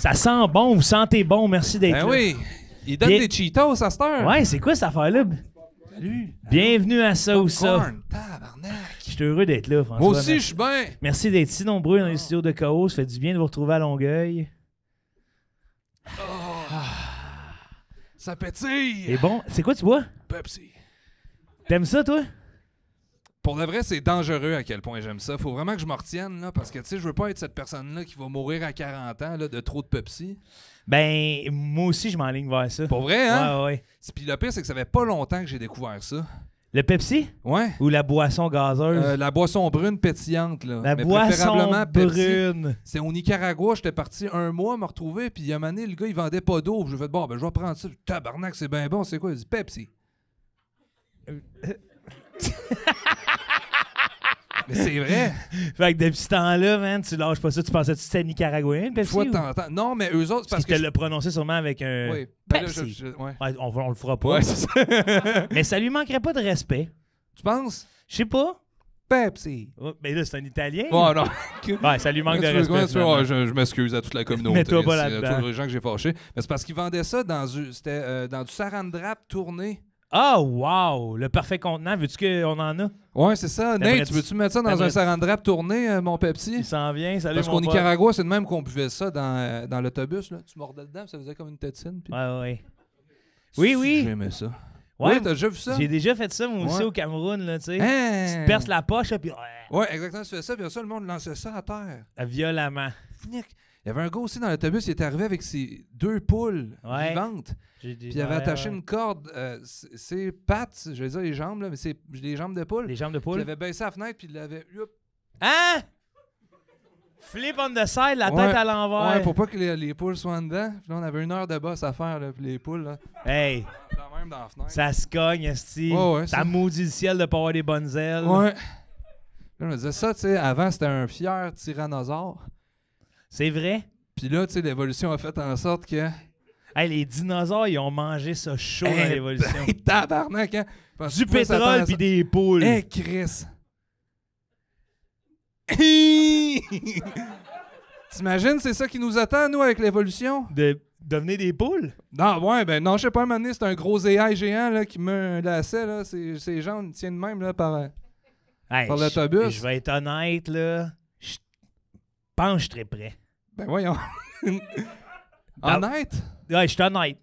Ça sent bon, vous sentez bon, merci d'être là. Oui, il donne des Cheetos à cette heure. Ouais, c'est quoi cette affaire-là? Salut. Bienvenue à ça ou ça. Popcorn, tabarnak. Je suis heureux d'être là, François. Moi aussi, je suis bien. Merci d'être si nombreux dans les studios de Chaos. Ça fait du bien de vous retrouver à Longueuil. Ça pétille. Et bon, c'est quoi tu bois? Pepsi. T'aimes ça, toi? Pour de vrai, c'est dangereux à quel point j'aime ça. Faut vraiment que je m'en retienne, là, parce que, tu sais, je veux pas être cette personne-là qui va mourir à 40 ans là, de trop de Pepsi. Ben, moi aussi, je m'enligne vers ça. Pour vrai, hein? Ouais. Puis le pire, c'est que ça fait pas longtemps que j'ai découvert ça. Le Pepsi? Ouais. Ou la boisson gazeuse? La boisson brune pétillante, là. La Mais boisson préférablement Pepsi. brune. C'est au Nicaragua, j'étais parti un mois me retrouver, puis il y a un moment donné, le gars, il vendait pas d'eau. J'ai fait, bon, ben, je vais prendre ça. Tabarnak, c'est bien bon, c'est quoi? Il dit Pepsi. Mais c'est vrai. Fait que depuis ce temps-là, man, tu lâches pas ça. Tu pensais que c'était nicaraguayen, le Pepsi? Fois de ou? temps en temps. Non, mais eux autres, Parce parce que que. tu l'as prononcé sûrement avec un Oui. Ben là, Pepsi. ouais. Ouais, on le fera pas. Ouais, c'est ça. Mais ça lui manquerait pas de respect. Tu penses? Je sais pas. Pepsi. Oh, mais là, c'est un Italien. Oh non. Ouais, ça lui manque de Tu veux- respect. tu veux- finalement. ouais, je m'excuse à toute la communauté. Mets-toi pas C'est là-dedans. tous les gens que j'ai fâchés. Mais c'est parce qu'ils vendaient ça dans du saran wrap tourné. Ah, wow! Le parfait contenant. Veux-tu qu'on en a? Ouais, c'est ça. T'aimerais-tu- Nate, tu veux-tu mettre ça dans t'aimerais-tu- un saran wrap tourné, mon Pepsi? Il s'en vient. Salut, Parce mon qu'au pote. Nicaragua, c'est de même qu'on buvait ça dans l'autobus. Là. Tu mordais dedans, ça faisait comme une tétine. Puis... Ouais. Oui. J'aimais ça. Ouais, Oui, t'as déjà vu ça? j'ai déjà fait ça, moi aussi, Ouais. au Cameroun, là, tu sais. Hein? Tu te perces la poche, là, puis Ouais, exactement, tu fais ça, puis ça, le monde lançait ça à terre. violemment. Fnic. Il y avait un gars aussi dans l'autobus, il était arrivé avec ses 2 poules Ouais. vivantes. Puis il avait attaché une corde, ses pattes, je vais dire les jambes, là, mais c'est les jambes de poule. Les jambes de Puis il poule. avait baissé la fenêtre, puis il l'avait... Hein? Flip on the side, la Ouais. tête à l'envers. Ouais, pour pas que les poules soient dedans. Puis là, on avait 1 heure de bosse à faire, là, puis les poules, là, Hey, dans même dans la fenêtre. ça se cogne, esti. Ouais, Ça ça- maudit le ciel de pas avoir des bonnes ailes. Ouais. Là, je me disais ça, tu sais, avant, c'était un fier tyrannosaure. C'est vrai. Puis là, tu sais, l'évolution a fait en sorte que... Hey, les dinosaures, ils ont mangé ça chaud dans l'évolution. Tabarnak, hein? Parce que Du tu pouvais s'attendre pétrole à puis ça. des poules. Hey, Chris! T'imagines, c'est ça qui nous attend, nous, avec l'évolution? De devenir des poules? Non, ouais, ben non, je sais pas, un moment donné, c'est un gros AI géant là, qui met un lacet, là. Ses jambes tiennent même là, par Hey, l'autobus. Je vais être honnête, là. Je pense que je serais prêt. Ben voyons. Ah. Honnête? Ouais, je suis honnête.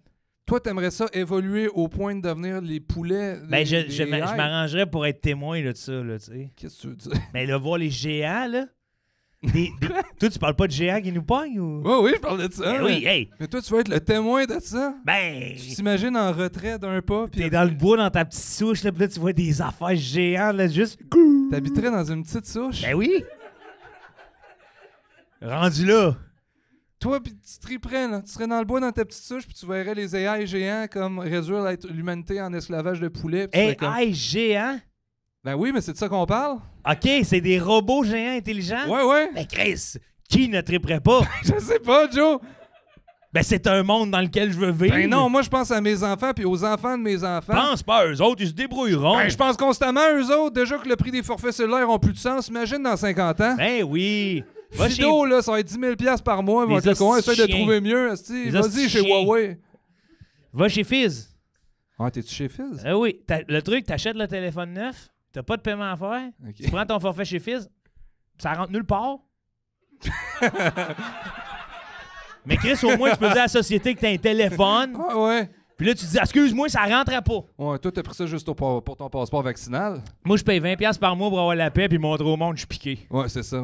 Toi, t'aimerais ça évoluer au point de devenir les poulets? Ben, je les AI? m'arrangerais pour être témoin là, de ça, là, tu sais. Qu'est-ce que tu veux dire? Mais là, voir les géants, là. Toi, tu parles pas de géants qui nous pognent ou? Oui, oui, je parlais de ça. Ben oui, hey. Mais toi, tu veux être le témoin de ça? Ben, Tu t'imagines en retrait d'un pas, puis t'es dans le bois dans ta petite souche, là, puis là, tu vois des affaires géantes, là, juste. t'habiterais dans une petite souche? Ben oui. Rendu là. Toi, puis tu triperais, là. Tu serais dans le bois dans ta petite souche, puis tu verrais les AI géants comme réduire l'humanité en esclavage de poulet. puis tu serais comme... Hey, géant. Ben oui, mais c'est de ça qu'on parle? OK, c'est des robots géants intelligents? Ouais, ouais. Ben, Chris, qui ne triperait pas? Je sais pas, Joe. Ben, c'est un monde dans lequel je veux vivre. Ben non, moi, je pense à mes enfants, puis aux enfants de mes enfants. Pense pas, eux autres, ils se débrouilleront. Ben, je pense constamment à eux autres. Déjà que le prix des forfaits cellulaires ont plus de sens, imagine dans 50 ans. Ben oui. Va chez- Fido, là, ça va être 10 000 par mois. Les Ils vont dire qu'on hosties essaie de chiens. trouver mieux. asti. Les Vas-y hosties chez chiens. Huawei. Va chez Fizz. Ah, t'es-tu chez Fizz? Ah oui, le truc, t'achètes le téléphone neuf, t'as pas de paiement à faire, Ok. tu prends ton forfait chez Fizz, ça rentre nulle part. Mais Chris, au moins, tu peux dire à la société que t'as un téléphone, Ah, ouais. puis là, tu dis, excuse-moi, ça rentrait pas. Ouais, toi, t'as pris ça juste pour ton passeport vaccinal. Moi, je paye 20$ par mois pour avoir la paix puis montrer au monde que je suis piqué. Ouais, c'est ça.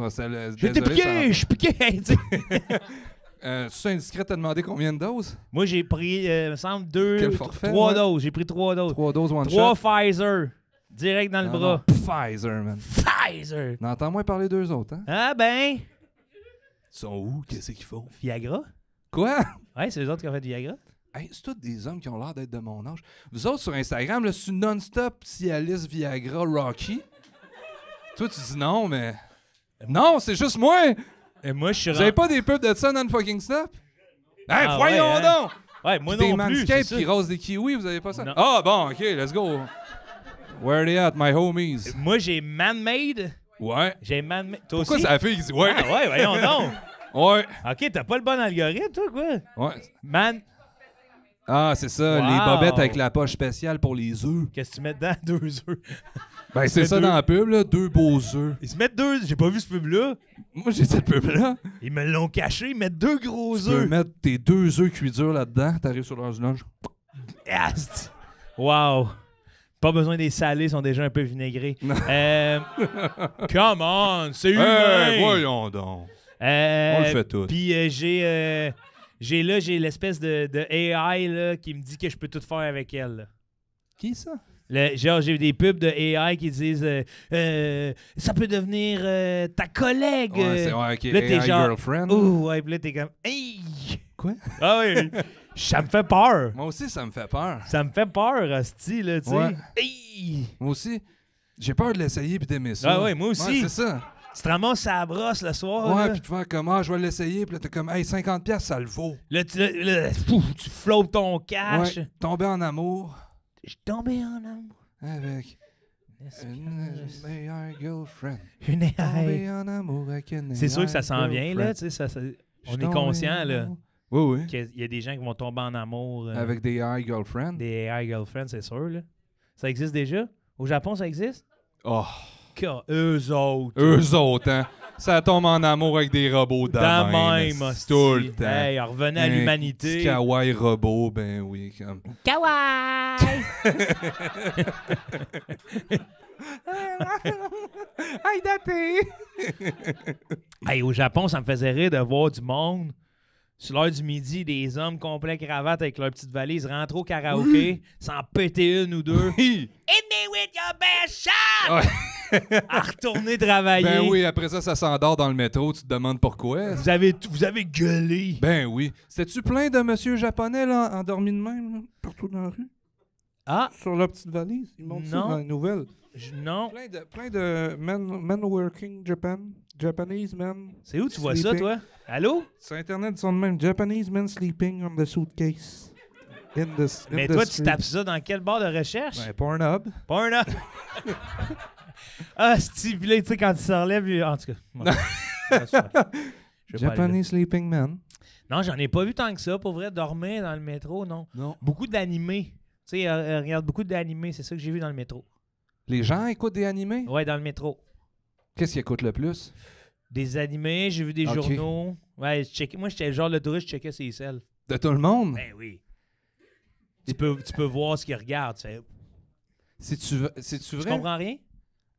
J'étais piqué, je suis piqué. Tu sais. C'est indiscret, t'as demandé combien de doses? Moi, j'ai pris, me semble, Quel forfait, 3 ouais? doses. J'ai pris 3 doses. 3 doses one 3 shot. Pfizer, direct dans le Non, bras. non, Pfizer, man. Pfizer. N'entends moins parler d'eux autres, hein? Ah ben, Ils sont où? Qu'est-ce qu'ils font? Viagra. Quoi? Ouais, c'est eux autres qui ont fait du Viagra. Hey, c'est tous des hommes qui ont l'air d'être de mon âge. Vous autres, sur Instagram, là, c'est non-stop Cialis, Viagra, Rocky. Toi, tu dis non, mais... Non, c'est juste moi! Et moi, je suis Vous avez pas des pubs de ça non fucking stop? Hey, Ah voyons ouais, hein? donc! Ouais, moi Des non plus. manscapes c'est qui ça. rasent des kiwis, vous avez pas ça? Non. Ah, bon, OK, let's go. Where are they at, my homies? Moi, j'ai man-made. Ouais. J'ai man-made. Toi Pourquoi aussi? c'est la fille qui dit ouais? Ah ouais, voyons donc. Ouais. OK, t'as pas le bon algorithme, toi, quoi? Ouais. Man, Ah, c'est ça, Wow. les bobettes avec la poche spéciale pour les œufs. qu'est-ce que tu mets dedans? 2 œufs. Ben, c'est ça deux. dans la pub, là, 2 beaux œufs. Ils se mettent 2... J'ai pas vu ce pub-là. Moi, j'ai cette pub-là. Ils me l'ont caché. Ils mettent 2 gros Tu peux œufs. mettre tes 2 œufs cuits durs là-dedans, t'arrives sur leur lunch. Ast. Wow. Pas besoin des salés, ils sont déjà un peu vinaigrés. Non. Come on, c'est humain. Voyons donc. On le fait tout. Puis j'ai l'espèce de AI là, qui me dit que je peux tout faire avec elle. Là. Qui ça? Genre, j'ai des pubs de AI qui disent ça peut devenir ta collègue. Ouais, c'est ouais, ok. Là, t'es AI genre, girlfriend. ouh, ouais, puis là, t'es comme, hey! Quoi? Ah oui, ça me fait peur. Moi aussi, ça me fait peur. Ça me fait peur, hostie, là, tu sais. Ouais. Hey! Moi aussi, j'ai peur de l'essayer puis d'aimer ça. Ah ouais, moi aussi. Ouais, c'est ça. Tu te ramasses à la brosse le soir. Ouais, là. puis tu fais comme, je vais l'essayer, puis là, t'es comme, hey, 50$, ça le vaut. Là, tu flottes ton cash. Ouais, tomber en amour Je suis tombé en amour. avec une meilleure girlfriend. Une AI. Tomber en amour avec une C'est sûr que ça meilleure s'en vient, là. girlfriend. Tu sais, on Je est tombe conscient, en là, amour. Oui, oui. qu'il y a des gens qui vont tomber en amour. Avec des AI girlfriends. Des AI girlfriends, c'est sûr, là. Ça existe déjà? Au Japon, ça existe? Oh, Eux autres. eux autres, hein. Ça tombe en amour avec des robots Dans même. même, c'est tout le temps. Hey, revenez à Un l'humanité. petit kawaii robot, ben oui. Comme... Kawaii! Hey, daté! Hey, au Japon, ça me faisait rire de voir du monde. Sur l'heure du midi, des hommes complets cravates avec leur petite valise rentrer au karaoké, s'en péter une ou deux. Oui! Hit me with your best shot! Ouais. À retourner travailler. Ben oui, après ça s'endort dans le métro. Tu te demandes pourquoi. Vous avez gueulé. Ben oui. C'était-tu plein de monsieur japonais, là, endormis de même, là, partout dans la rue? Ah, Sur leur petite valise? Ils montrent ça Non. dans les nouvelles. non. Plein de men working Japan. Japanese men. C'est où tu vois ça, sleeping. toi? Allô? Sur Internet, ils sont de même. Japanese men sleeping on the suitcase. Mais toi, tu tapes ça dans quel bar de recherche? Ben, Pornhub. Pas un an. Ah, Steve, là, tu sais, quand il se relève, en tout cas. moi, je vais pas aller là. Japanese sleeping men. Non, j'en ai pas vu tant que ça. Pour vrai, dormir dans le métro, non. Non. Beaucoup d'animés. Tu sais, regarde beaucoup d'animés. C'est ça que j'ai vu dans le métro. Les gens écoutent des animés? Ouais, dans le métro. Qu'est-ce qui écoute le plus? Des animés, j'ai vu des Ok. journaux. Ouais, moi, j'étais le genre de touriste, je checkais ses selles. De tout le monde? Ben oui. Tu peux voir ce qu'ils regardent. C'est-tu Tu vrai? comprends rien?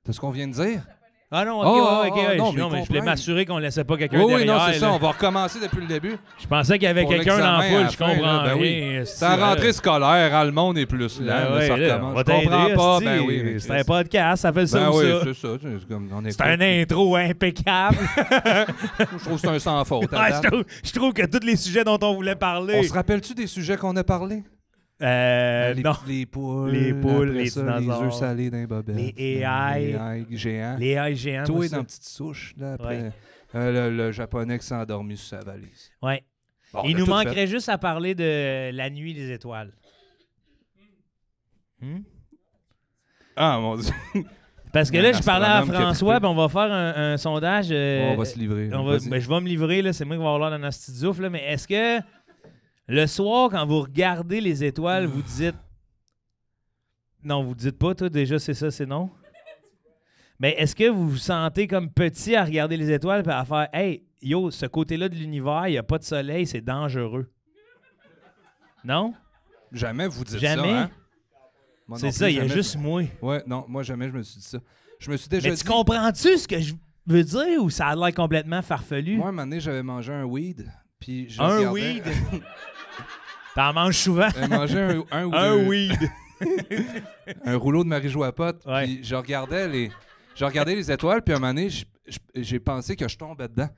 De ce qu'on vient de dire? Ah non, ok, Oh, ouais, ok, ouais, non, je mais je voulais comprendre. m'assurer qu'on laissait pas quelqu'un Oui, oui, derrière. non, c'est ça. là. On va recommencer depuis le début. Je pensais qu'il y avait Pour quelqu'un dans la l'examen à foule, la je fin, comprends là, ben oui. rien. C'est la rentrée scolaire, hein, le monde est plus lent. Ah là, ouais, ça là, recommence. on va Je comprends t'aider, pas. hostie. Ben oui. mais C'est un Chris. podcast, ça s'appelle ça Ben ou oui, ça. c'est ça. C'est comme on C'est un intro impeccable. Je trouve que c'est un sans faute. à Ouais, date. je trouve que tous les sujets dont on voulait On parler. se rappelle-tu des sujets qu'on a parlé? Non. Les poules, Les poules, après les ça, dinosaures. les œufs salés d'un bobette. Les AI. Les AI géants. Les AI géants. Toi moi, dans ça. une petite souche, là, après. Ouais. Le japonais qui s'est endormi sur sa valise. Ouais. Bon, Il on a nous tout manquerait fait. juste à parler de la nuit des étoiles. Ah, mon Dieu. Parce que Il y a là, un je parlais à astronome qui a François, trippé. puis on va faire un sondage. On va se livrer. Vas-y. Ben, je vais me livrer, là, c'est moi qui vais avoir l'air dans notre petit souffle, là, mais est-ce que le soir, quand vous regardez les étoiles, vous dites... Non, vous dites pas, toi, déjà, c'est ça, c'est non? Mais est-ce que vous vous sentez comme petit à regarder les étoiles et à faire « Hey, yo, ce côté-là de l'univers, il n'y a pas de soleil, c'est dangereux. » Non? Jamais vous dites Jamais? ça, hein? Moi non C'est plus, ça, il y a jamais juste moi. Ouais, non, moi jamais je me suis dit ça. Je me suis déjà Mais dit... tu comprends-tu ce que je veux dire ou ça a l'air complètement farfelu? Moi, un moment donné, j'avais mangé un weed, puis je Un regardais- weed? T'en manges souvent? J'avais mangé un ou Un deux- weed. un rouleau de Marie-Jo Pote, Ouais. puis je regardais les étoiles, puis à un moment donné, j'ai pensé que je tombais dedans.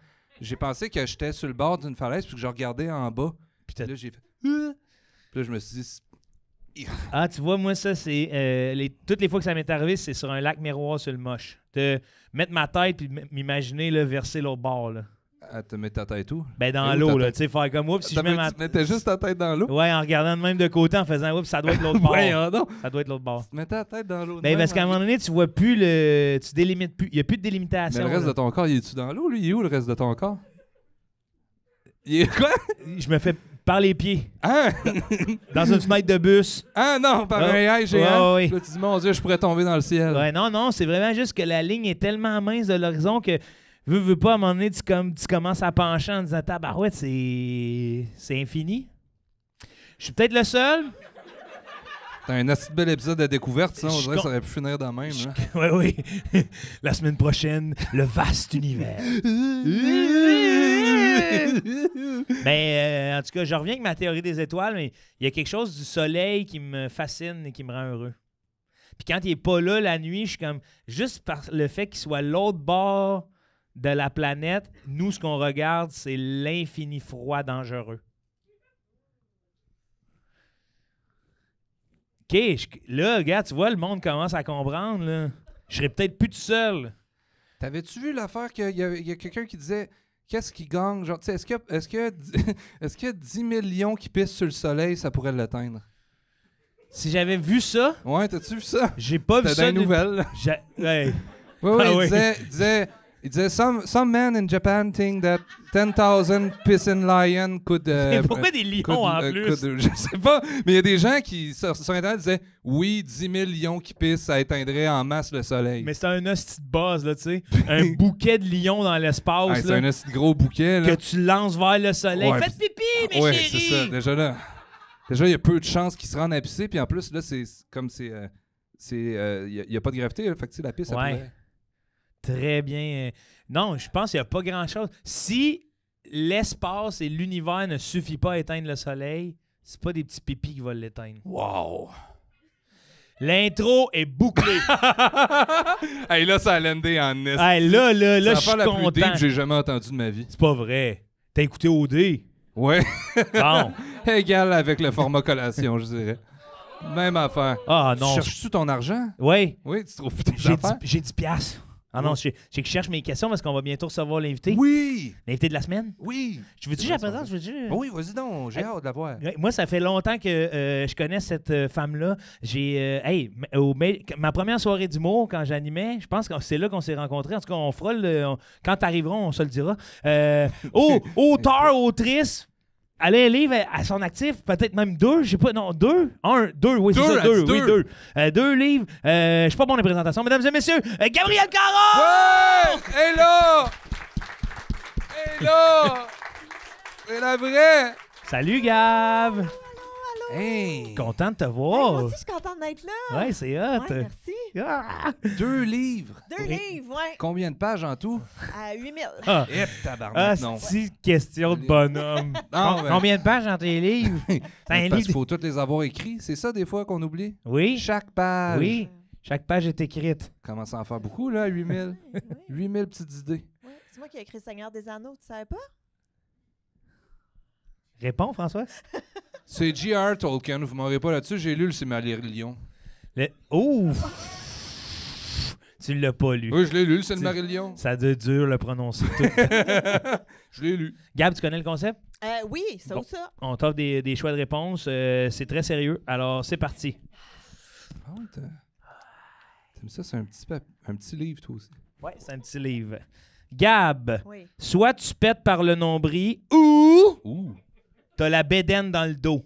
J'ai pensé que j'étais sur le bord d'une falaise, puis que je regardais en bas. Puis là, j'ai fait... Puis là, je me suis dit... Ah, tu vois, moi, ça, c'est... toutes les fois que ça m'est arrivé, c'est sur un lac miroir sur le moche. De mettre ma tête puis m'imaginer là, verser l'autre bord. Là. Ah, te mettre ta tête où? Ben, dans Et où l'eau, ta là. tête? Tu sais, faire comme oups, si je mets ma... Tu mettais juste ta tête dans l'eau? Ouais, en regardant de même de côté, en faisant oups, ça doit être l'autre bord. Voyons donc. Ça doit être l'autre bord. Tu mettais ta tête dans l'eau. de Ben, même, parce qu'à un hein? moment donné, tu vois plus le... Tu délimites plus. Il n'y a plus de Mais délimitation. le reste là. de ton corps, il est-tu dans l'eau, lui? Il est où le reste de ton corps? Quoi? Je me fais par les pieds. Hein? Dans une fenêtre de bus. Ah non, par un AI géant. Ouais. Là, tu dis, mon Dieu, je pourrais tomber dans le ciel. Ouais, non, c'est vraiment juste que la ligne est tellement mince de l'horizon que veux pas, à un moment donné, tu commences à pencher en disant tabarouette, c'est infini. Je suis peut-être le seul. T'as un assez bel épisode de découverte, ça. On Je dirait que ça aurait pu finir de même. Là. Oui. La semaine prochaine, le vaste univers. Mais en tout cas, je reviens avec ma théorie des étoiles, mais il y a quelque chose du soleil qui me fascine et qui me rend heureux. Puis quand il est pas là la nuit, je suis comme... Juste par le fait qu'il soit l'autre bord de la planète, nous, ce qu'on regarde, c'est l'infini froid dangereux. OK, là, regarde, tu vois, le monde commence à comprendre, là. Je serais peut-être plus tout seul. T'avais-tu vu l'affaire qu'il y a quelqu'un qui disait qu'est-ce qui gagne? Genre, tu sais, est-ce que 10 millions qui pissent sur le soleil, ça pourrait l'atteindre? Si j'avais vu ça, Ouais, t'as-tu vu ça? j'ai pas vu C'était ça. dans les nouvelles. Ouais. Oui, Ah oui. il disait some men in Japan think that 10,000 pissing lions could... Pourquoi des lions en plus? je sais pas, mais il y a des gens qui, sur Internet, disaient « Oui, 10 000 lions qui pissent, ça éteindrait en masse le soleil. » Mais c'est un hostie de base, là, tu sais. Un bouquet de lions dans l'espace, Ouais, c'est là, un assez gros bouquet, là. que tu lances vers le soleil. Ouais, Faites pipi, mes Ouais, chéris! c'est ça. Déjà, là, il y a peu de chances qu'ils se rendent à pisser, puis en plus, là, c'est comme il n'y a pas de gravité, là, fait que tu sais, la pisse, ça Ouais. pourrait... Très bien. Non, je pense qu'il n'y a pas grand-chose. Si l'espace et l'univers ne suffit pas à éteindre le soleil, c'est pas des petits pipis qui vont l'éteindre. Wow! L'intro est bouclée. Hey, là, ça a landé en est. Hey, là, je C'est suis l'affaire la plus deep content. que j'ai jamais entendue de ma vie. C'est pas vrai. T'as écouté OD? Ouais. Bon. Égal avec le format collation, je dirais. Même affaire. Ah non. Cherches-tu ton argent? Oui. Oui, tu trouves tes J'ai affaires? 10 piastres. Ah non, Oui. je cherche mes questions parce qu'on va bientôt recevoir l'invité. Oui! L'invité de la semaine. Oui! Je veux-tu que C'est je la vrai, présente? Je veux-tu? Oui, vas-y donc, j'ai hâte de la voir. Ouais, moi, ça fait longtemps que je connais cette femme-là. J'ai, ma première soirée d'humour, quand j'animais, je pense que c'est là qu'on s'est rencontrés. En tout cas, on fera quand t'arriverons, on se le dira. Auteur, autrice. Elle a un livre à son actif, peut-être même 2, je sais pas, non, 2? 2, oui, c'est Deux, ça, elle 2, dit oui, deux. 2. 2 livres, je suis pas bon dans les présentations. Mesdames et messieurs, Gabriel Caron! Ouais! Et là! Et là! C'est la vraie! Salut, Gab! Hey! Content de te Hey, voir. moi aussi, je suis contente d'être là. Ouais, c'est hot. Ouais, merci. Ah! 2 livres! 2 livres, ouais. Combien de pages en tout? À 8000. Ah! Eh, tabarnak, non. C'est question de bonhomme. Non, ben- Combien de pages dans tes livres? C'est un Parce livre. qu'il faut toutes les avoir écrits. C'est ça, des fois, qu'on oublie? Oui, Chaque page. oui. Chaque page est écrite. Commence à en faire beaucoup, là, 8000. Oui. 8000 petites idées. Ouais. C'est moi qui ai écrit Seigneur des Anneaux, tu savais pas? Réponds, François. C'est J.R. Tolkien, vous m'aurez pas là-dessus, j'ai lu le Silmarillion. Oh! Tu l'as pas lu. Oui, je l'ai lu, le Silmarillion. Ça doit être dur le prononcer tout. Je l'ai lu. Gab, tu connais le concept? Oui, ça Bon. ou ça. On t'offre des choix de réponse. C'est très sérieux. Alors, c'est parti. Ah ouais, t'aimes ça, c'est un petit livre, toi aussi. Ouais, c'est un petit livre. Gab, Oui. soit tu pètes par le nombril ou Ouh. t'as la bédaine dans le dos.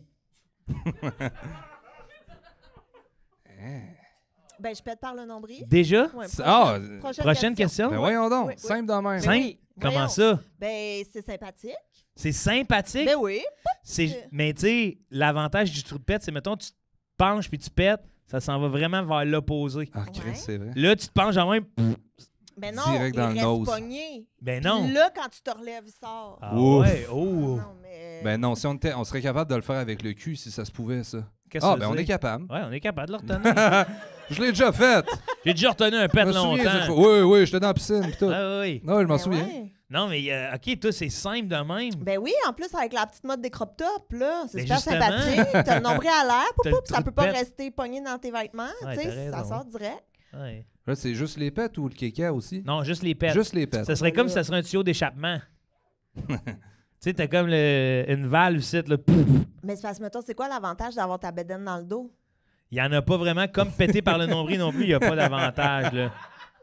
Ben, je pète par le nombril. Déjà? Ouais, Ah, Prochaine question. ben voyons donc, Oui, oui. simple de même. Simple? oui. Comment Voyons. ça? Ben, c'est sympathique. C'est sympathique. Ben oui. Mais tu sais, l'avantage du trou de pète, c'est mettons, tu te penches puis tu pètes, ça s'en va vraiment vers l'opposé. Ah, Chris, Ouais. c'est vrai. Là, tu te penches en même. Ben non, Direct dans il le reste nose. pogné. Ben Puis non. là, quand tu te relèves, il sort. Ah Ouf. ouais, oh. Non, mais... Ben non, si on serait capable de le faire avec le cul, si ça se pouvait, ça. Qu'est-ce Ah, que ben ça on veut est dire? capable. Ouais, on est capable de le retenir. Je l'ai déjà fait. J'ai déjà retenu un pet Je me souviens cette longtemps. fois. Oui, j'étais dans la piscine pis tout. Ah oui. Non, je m'en Ben souviens. ouais. Non, mais OK, toi, c'est simple de même. Ben oui, en plus, avec la petite mode des crop tops, là, c'est Ben super justement. sympathique. T'as le nombril à l'air, T'as le poup, ça trou peut de pas pète. rester pogné dans tes vêtements. Ouais, Tu t'as sais, ça raison. sort direct. Ouais. Là, c'est juste les pets ou le kéka aussi? Non, juste les pets. Juste les pets. Ça serait comme si ça serait un tuyau d'échappement. Tu sais, t'as comme une valve ici, là. Pouf. Mais c'est parce que, mettons, c'est quoi l'avantage d'avoir ta bédaine dans le dos? Il n'y en a pas vraiment. Comme pété par le nombril non plus, il n'y a pas d'avantage, là.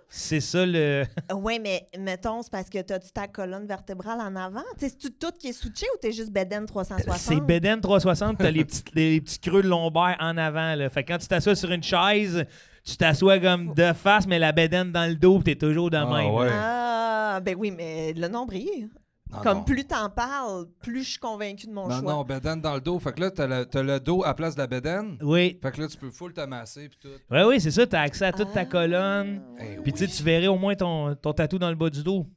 C'est ça le... Oui, mais mettons, c'est parce que t'as-tu ta colonne vertébrale en avant? Tu sais, c'est-tu tout qui est switché ou t'es juste Beden 360? C'est Beden 360, t'as les petits creux de lombaire en avant. Là. Fait que quand tu t'assois sur une chaise, tu t'assois comme de face, mais la Beden dans le dos, pis t'es toujours de même. ouais. Ah, ben oui, mais le nombril. Non, Comme non. plus t'en parles, plus je suis convaincue de mon Non, choix. non, bédaine dans le dos. Fait que là, t'as le dos à place de la bédaine. Oui. Fait que là, tu peux full t'amasser pis tout. Oui, c'est ça, t'as accès à toute ta colonne. Eh Puis tu sais, oui. tu verrais au moins ton tatou dans le bas du dos.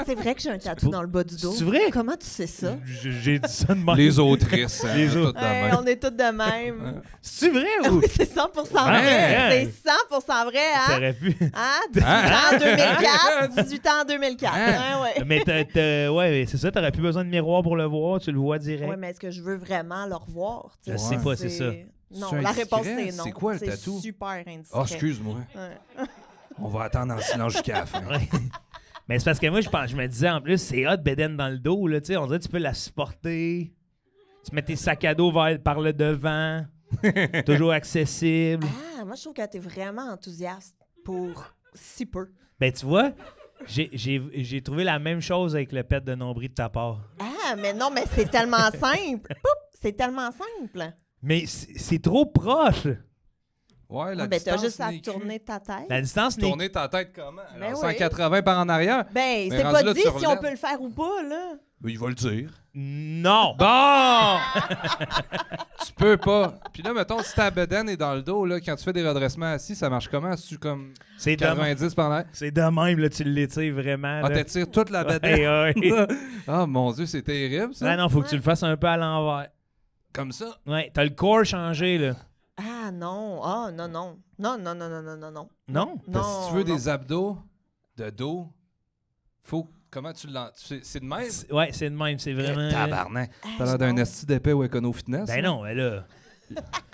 C'est vrai que j'ai un tatou dans le bas du dos. C'est vrai? Comment tu sais ça? J'ai dit ça de même. Les autrices. hein, Les toutes de Hey, même. on est toutes de même. C'est vrai Ah ou... oui, c'est 100% Ah, vrai. ouais. C'est 100% vrai, hein? T'aurais pu... Hein? 18 ans en 2004. 18 ans en 2004. Hein? Hein, ouais. Mais ouais, c'est ça, t'aurais plus besoin de miroir pour le voir, tu le vois direct. Ouais, mais est-ce que je veux vraiment le revoir? tu Je sais pas, c'est ça. Non, C'est la indiscret? réponse c'est non. C'est quoi le tatou? C'est super indiscret. Oh, excuse-moi. Ouais. On va attendre en silence jusqu'à la fin. Ouais. Mais c'est parce que moi, je me disais en plus, c'est hot, bédaine dans le dos, là, tu sais, on dirait que tu peux la supporter. Tu mets tes sacs à dos par le devant. Toujours accessible. Ah, moi, je trouve que t'es vraiment enthousiaste pour si peu. Ben, tu vois, j'ai trouvé la même chose avec le pet de nombril de ta part. Ah, mais non, mais c'est tellement simple. Poup, c'est tellement simple. Mais c'est trop proche. Ouais, la Ben, t'as distance juste à n'est tourner ta tête. La distance n'est... Tourner ta tête comment? Ben Alors, oui. 180 par en arrière? Ben, Mais c'est rendu pas là, dit tu si on relèves. peut le faire ou pas, là. Ben, il va le dire. Non. Bon! Tu peux pas. Puis là, mettons, si ta bedaine est dans le dos, là, quand tu fais des redressements assis, ça marche comment? C'est-tu comme C'est de même. 90 par en arrière? C'est de même, là, tu l'étires vraiment. Ah, là. t'étires toute la bedaine? Ouais, ouais. Ah, mon Dieu, c'est terrible, ça. Ouais, non, faut que tu le fasses un peu à l'envers. Comme ça? Ouais, t'as le corps changé, là. Ah, non. Ah, non, non. Non, non, non, non, non, non, non. Non? Parce que si tu veux non. des abdos de dos, faut... Comment tu l'en... C'est de même? Ouais, c'est de même, c'est vraiment... Tabarnak. Ah, T'as l'air d'un non. esti d'épais ou Econo Fitness? Ben là. non, mais là...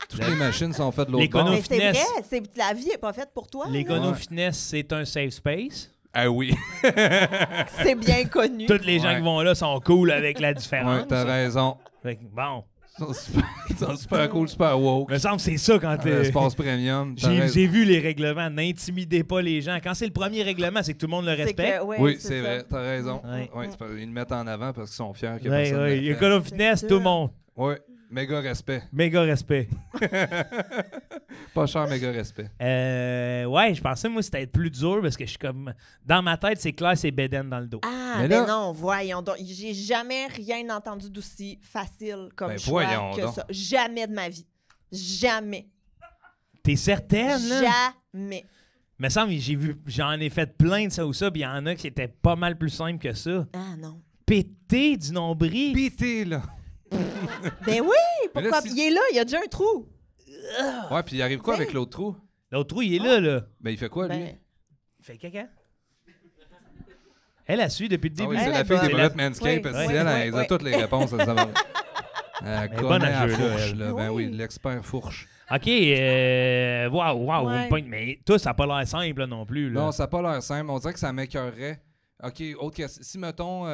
Toutes les machines sont faites de l'autre L'Econo bord. Mais c'est Fitness. vrai, la vie est pas faite pour toi. là. L'Econo Ouais. Fitness, c'est un safe space. Ah oui. C'est bien connu. Tous les gens Ouais. qui vont là sont cool avec la différence. Ouais, t'as raison. Fait que, bon, Ils sont super cool, super woke. me semble que c'est ça quand t'es... L'espace premium. t'as raison. J'ai vu les règlements. N'intimidez pas les gens. Quand c'est le premier règlement, c'est que tout le monde le C'est respecte. que, ouais, Oui, c'est ça. vrai, t'as raison. Ouais. Ouais, c'est pas- ils le mettent en avant parce qu'ils sont fiers que Ouais, personne ouais. ne le fait. École Fitness, C'est tout le ça. monde. Ouais, méga respect. Méga respect. Pas cher, méga respect. Ouais, je pensais, moi, c'était être plus dur parce que je suis comme... Dans ma tête, c'est clair, c'est bédaine dans le dos. Ah, Mais ben là- non, voyons donc. J'ai jamais rien entendu d'aussi facile comme Ben choix voyons que donc. ça. Jamais de ma vie. Jamais. T'es certaine, là? Jamais. Me semble, j'en ai fait plein de ça ou ça, puis il y en a qui étaient pas mal plus simples que ça. Ah non. Péter du nombril. Pité, là. Ben oui, Mais là, pourquoi? si- Il est là, il y a déjà un trou. Ouais, puis il arrive quoi avec l'autre trou? L'autre trou, il est là, là. Ben, il fait quoi, lui? Ben, Il fait caca. Elle a su depuis le Ah début. oui, c'est Elle la est fille des bonne. bullets Manscape. Oui, parce oui, que elle, oui, elle a oui. toutes les réponses. Elle connaît bonne à à jeu, là, fourche, elle. là. Ben oui, Oui. l'expert fourche. OK, wow, vous Ouais. me pointez. Mais toi, ça n'a pas l'air simple là, non plus. Là. Non, ça n'a pas l'air simple. On dirait que ça m'écœurerait. OK, autre question. Si, mettons,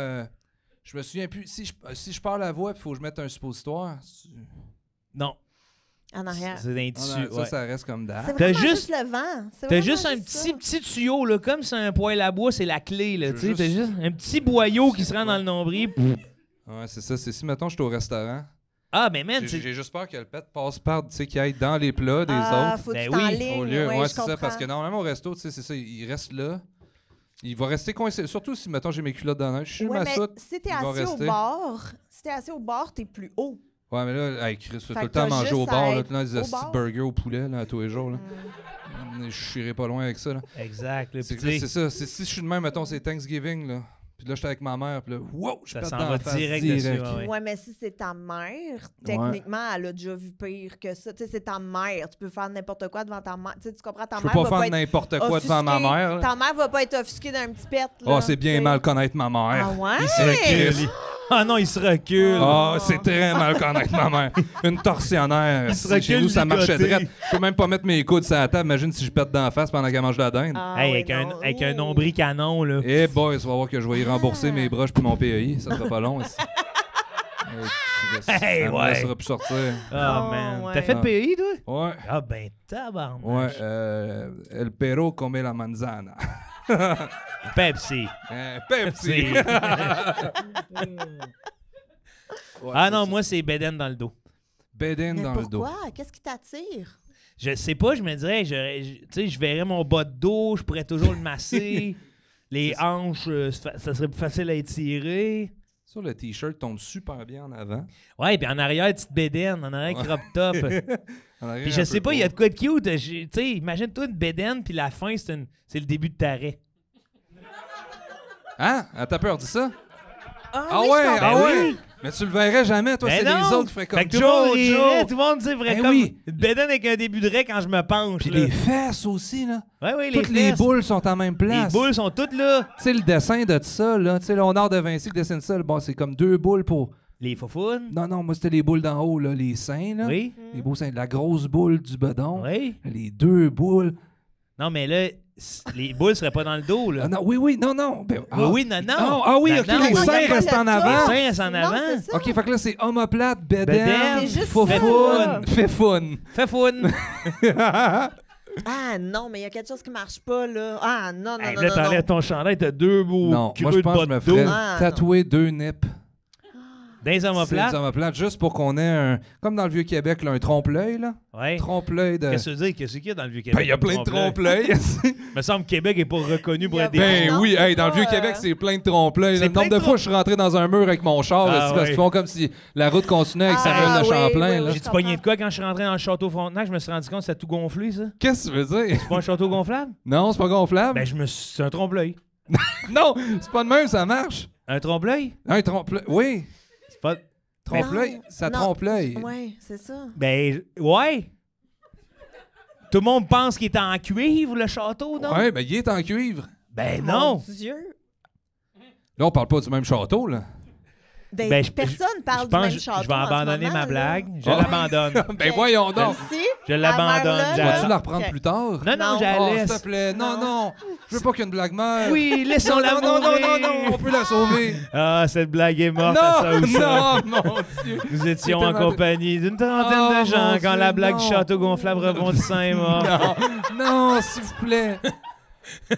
je me souviens plus, si je parle la voix, il faut que je mette un suppositoire. Non, en arrière. c'est un Ah, tissu. non, ça, Ouais. ça reste comme C'est d'art. T'as vraiment juste- juste le vent. C'est T'as vraiment juste un ça. petit tuyau, là, comme c'est un poêle à bois, c'est la clé. Là, Je tu sais. veux T'as juste- juste un petit boyau qui se C'est rend quoi? dans le nombril. Ouais, c'est ça. C'est si, mettons, je suis au restaurant. Ah, mais man, J'ai c'est... j'ai juste peur que le pet passe par, tu sais, qu'il aille dans les plats des Ah, autres. faut que Ben tu oui, t'enlignes. Au lieu, ouais, ouais, je c'est ça. Parce que comprends. normalement, au resto, tu sais, c'est ça. Il reste là. Il va rester coincé. Surtout si, mettons, j'ai mes culottes dans la neige. Je suis Ouais, ma mais soute. si t'es il va assis au rester. bord, t'es plus haut. Ouais, mais là, hey, Chris, fais tout Fait le que temps t'as manger au juste bar, à là, être tout le temps, des au hosties de bar. burgers au poulet, là, tous les jours, là. Mm. Je irai pas loin avec ça, là. Exact. Là, C'est puis tu sais, c'est ça. Si je suis de même, mettons, c'est Thanksgiving, là. Puis là, j'étais avec ma mère, puis là, wow, je Ça pète s'en dans va la face direct dessus, ouais. Ouais, mais si c'est ta mère, techniquement, elle a déjà vu pire que ça. Tu sais, c'est ta mère. Tu peux faire n'importe quoi devant ta mère. Tu sais, tu comprends? Ta Je peux mère pas va faire être n'importe quoi devant ma offusquée. mère, là. Ta mère va pas être offusquée d'un petit pet. là, Oh, c'est bien tu sais. mal connaître ma mère. Ah ouais? il se recule. Ah non, il se recule. Ah, c'est très mal connaître ma mère. Une torsionnaire. Il se Chez recule nous, ça marchait ligoté. direct. Je peux même pas mettre mes coudes sur la table. Imagine si je pète dans la face pendant qu'elle mange de la dinde. Ah, Hey, ouais, non. avec un Ouh. nombril canon, là. Eh boy, tu vas voir que je vais y rembourser mes broches puis mon PEI. Ça sera pas long. Ici. Hey, ça me ouais. laissera plus sortir. Ah, Oh, man. ouais. T'as fait le pays, toi? Ouais. Ah, ben, tabarnak. Ouais, el perro come la manzana. Pepsi. Pepsi. Ouais, Ah c'est non, ça. moi, c'est Beden dans le dos. Beden Mais dans le dos. pourquoi? Qu'est-ce qui t'attire? Je sais pas, je me dirais, tu sais, je verrais mon bas de dos, je pourrais toujours le masser. Les hanches, ça serait plus facile à étirer. Sur le t-shirt tombe super bien en avant. Ouais, puis en arrière, petite bédaine, en arrière, crop top. En arrière, Puis un je sais peu pas, il y a de court. quoi de cute. Tu sais, imagine-toi une bédaine, puis la fin, c'est le début de taré. Hein? T'as peur de ça? Ah, ouais, je comprends. Ben oui. Mais tu le verrais jamais, toi, Ben c'est les non! autres qui feraient comme Fait que tout le monde Joe, rirait, Joe. tout le monde dirait Ben comme oui. une bédaine avec un début de raie quand je me penche. Puis là. les fesses aussi, là. Ouais, ouais, Toutes les fesses. boules sont en même Les place. boules sont toutes là. Tu sais, le dessin de ça, là. Tu sais, Léonard de Vinci qui dessine ça, bon, c'est comme 2 boules pour. Les faufounes. Non, moi, c'était les boules d'en haut, là, les seins, là. Oui. Les beaux seins. La grosse boule du bedon. Oui. Les 2 boules. Non, mais là, les boules seraient pas dans le dos, là. Ah, non, oui, non. Ben, Oui, oui, non, non. Ah oui, Non, ok, non, les il y a seins pas restent le en top. avant. Les seins restent en Non, avant. c'est ça. OK, fait que là, c'est omoplate, Bédaine. bédaine, C'est juste faufoune, ça. féfoune. Fafoune. Ah non, mais il y a quelque chose qui marche pas, là. Ah non, non, Hey, non, là, non, t'enlèves non. ton chandail, t'as 2 beaux Non, moi, creux je de pense que bas je me de dos. ferais Ah, tatouer 2 nippes. Dans les C'est omoplates. des omoplates, juste pour qu'on ait un... Comme dans le Vieux-Québec, là, un trompe-l'œil, là. Ouais. Trompe-l'œil de... Qu'est-ce que tu veux dire? Qu'est-ce qu'il y a dans le Vieux-Québec? Ben, il y a plein de trompe-l'œil. Il me semble que Québec est pas reconnu pour Il y a être des... Ben Non, oui, c'est hey, dans le pas, Vieux-Québec, c'est plein de trompe-l'œil. C'est Le nombre plein de de fois je suis rentré dans un mur avec mon char, Ah, c'est parce ouais. qu'ils font comme si la route continuait avec Ah, Samuel de oui, Champlain. oui, là. oui. J'ai-tu pogné de quoi quand je suis rentré dans le château Frontenac? Je me suis rendu compte que c'était tout gonflé, ça. Qu'est-ce que tu veux dire? C'est pas un château gonflable? Non, c'est pas gonflable. Ben, c'est un trompe-l'œil. Non, c'est pas de même, ça marche. Un trompe-l'œil? Un trompe-l'œil, oui. C'est pas... Trompe-l'œil, Non, ça non. trompe-l'œil. Ouais, c'est ça. Ben, ouais. Tout le monde pense qu'il est en cuivre, le château, non? Ouais, ben il est en cuivre. Ben Mon non. Dieu. Là, on parle pas du même château, là. Ben, je personne parle Je du pense même que château je vais en ce abandonner moment, ma là. blague. Je Ah. l'abandonne. Ben voyons donc. Ici, Je l'abandonne. à Je- Vas-tu la- la reprendre Ok. plus tard? Non, non, Non. je la Oh, laisse. s'il te plaît. Non, Non. non. Je veux pas qu'il y ait une blague mère. Oui, laissons-la non, non, mourir. non, on peut la sauver. Ah, cette blague est morte à ça Non, ou ça. non, mon Dieu. Nous étions C'est en tellement- compagnie d'une trentaine Oh, de gens mon quand Dieu, la blague du non. château gonflable rebondissant est morte. Non, non, s'il vous plaît.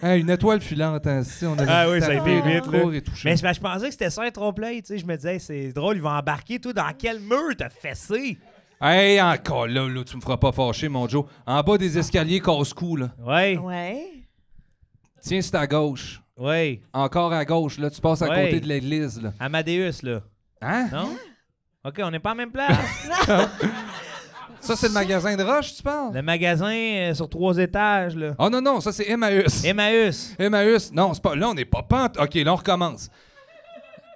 Hey, une étoile filante, hein, si on avait Ah oui, ça a été tapé vite, court là. et touché. Mais c'est parce que je pensais que c'était ça un trompe-l'œil, tu sais. Je me disais, c'est drôle, ils vont embarquer, toi, dans quel mur t'as fessé? Hey, encore là, tu me feras pas fâcher, mon Joe. En bas des escaliers casse-cou, là. Ouais, Ouais. Tiens, c'est à gauche. ouais. Encore à gauche, là, tu passes à Ouais. côté de l'église, là. Amadeus, là. Hein? Non? OK, on n'est pas en même place. Ça, c'est le magasin de Roche, tu parles? Le magasin sur 3 étages, là. Oh non, non, ça, c'est Emmaüs. Emmaüs. Emmaüs, non, c'est pas... Là, on n'est pas pente. OK, là, on recommence.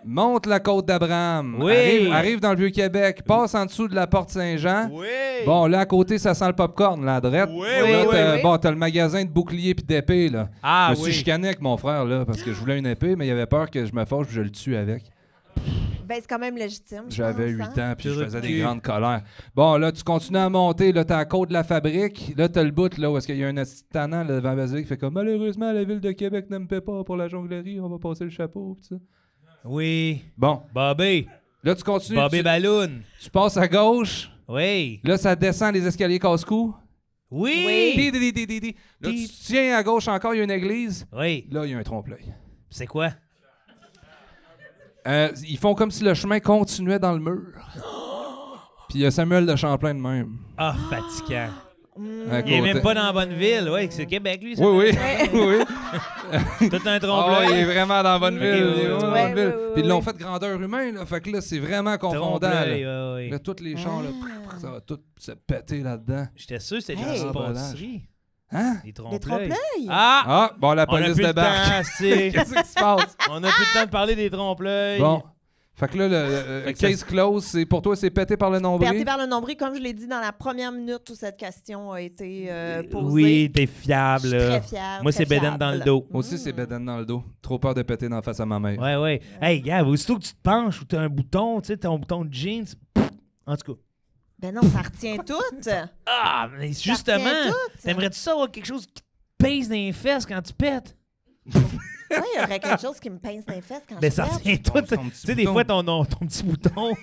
Monte la côte d'Abraham. Oui. Arrive dans le Vieux-Québec. Passe en dessous de la porte Saint-Jean. Oui. Bon, là, à côté, ça sent le popcorn, là, à droite. Oui, Là, oui, t'as- oui. Bon, t'as le magasin de boucliers puis d'épées, là. Ah je me suis oui. chicané avec mon frère, là, parce que je voulais une épée, mais il avait peur que je me fâche puis je le tue avec. Ben, c'est quand même légitime. je J'avais pense, 8 hein. ans, puis je Tu faisais recul. des grandes colères. Bon, là, tu continues à monter, là, t'es à la côte de la fabrique. Là, t'as le bout, là, où est-ce qu'il y a un assistant, là, devant la basilique, qui fait comme « Malheureusement, la ville de Québec ne me paie pas pour la jonglerie, on va passer le chapeau, pis ça. Oui. » Bon, Bobby. là, tu continues, Bobby Balloon. tu passes à gauche. Oui. Là, ça descend les escaliers casse-cou. Oui. Di, di, di, di, di. Là, tu te tiens à gauche encore, il y a une église. Oui. Là, il y a un trompe-l'œil. C'est quoi? Ils font comme si le chemin continuait dans le mur. Puis il y a Samuel de Champlain de même. Ah, fatigant. à Il est côté. même pas dans Bonneville. Oui, c'est Québec, lui. ça. Oui, oui. oui. Tout un Ah, trompe-l'œil. il est vraiment dans Bonneville. Ok, il est oui, vraiment oui. dans Bonneville. Ouais, oui, Puis ils l'ont oui. fait grandeur humaine, là. Fait que là, c'est vraiment confondant. Trompe-l'œil, Là, oui. Là, tous les champs, là, ça va tout se péter là-dedans. J'étais sûr que c'était Hey. juste pâtisserie. Hein? Les Des trompe-l'œil. trompe-l'œil? Ah! Ah, bon, la On a police plus le débarque. temps, c'est- Qu'est-ce qui se passe? On a plus le temps de parler des trompe-l'œil. Bon. Fait que là, le Fait que case close, c'est pour toi, c'est pété par le nombril. Perté par le nombril, comme je l'ai dit dans la première minute où cette question a été posée. Oui, t'es Je fiable. suis là. très fière. Moi, très c'est Bédène fiable. dans le dos. Moi aussi, c'est bédaine dans le dos. Trop peur de péter dans la face à ma mère. Ouais, ouais. Hey, gars, aussitôt que tu te penches ou t'as un bouton, tu sais, ton bouton de jeans, pff, en tout cas. Ben non, ça retient tout. Ah, mais justement, retient tout. t'aimerais-tu ça avoir quelque chose qui te pèse dans les fesses quand tu pètes? Ouais, il y aurait quelque chose qui me pince dans les fesses quand Ben, je ça pète. tient tout. Ton Tu petit sais, des bouton. fois, ton petit bouton.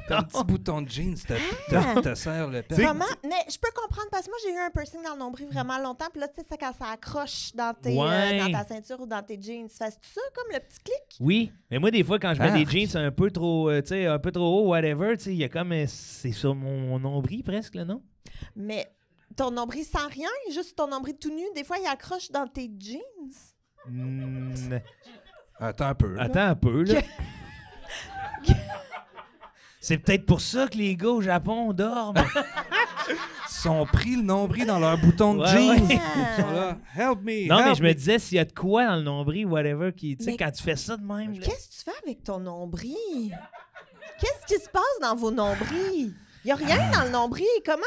Ton petit bouton de jeans, te serre le pet. Comment? Mais je peux comprendre parce que moi, j'ai eu un piercing dans le nombril vraiment longtemps. Puis là, tu sais, c'est quand ça accroche dans, Ouais. dans ta ceinture ou dans tes jeans. Fais-tu ça comme le petit clic? Oui, mais moi, des fois, quand je mets Ah. des jeans un peu trop, tu sais, un peu trop haut, whatever, tu sais, il y a comme. C'est sur mon nombril presque, là, non? Mais ton nombril sans rien, juste ton nombril tout nu, des fois, il accroche dans tes jeans. Hmm, Attends un peu. là. attends un peu, là. C'est peut-être pour ça que les gars au Japon dorment. Ils sont pris le nombril dans leur bouton de Ouais, jeans. ouais. Ils sont là. Help me. Non, mais help je me me. disais, s'il y a de quoi dans le nombril, whatever, qui, tu sais, Mais- quand tu fais ça de même. là. Qu'est-ce que tu fais avec ton nombril? Qu'est-ce qui se passe dans vos nombrils? Il n'y a rien dans le nombril. Comment?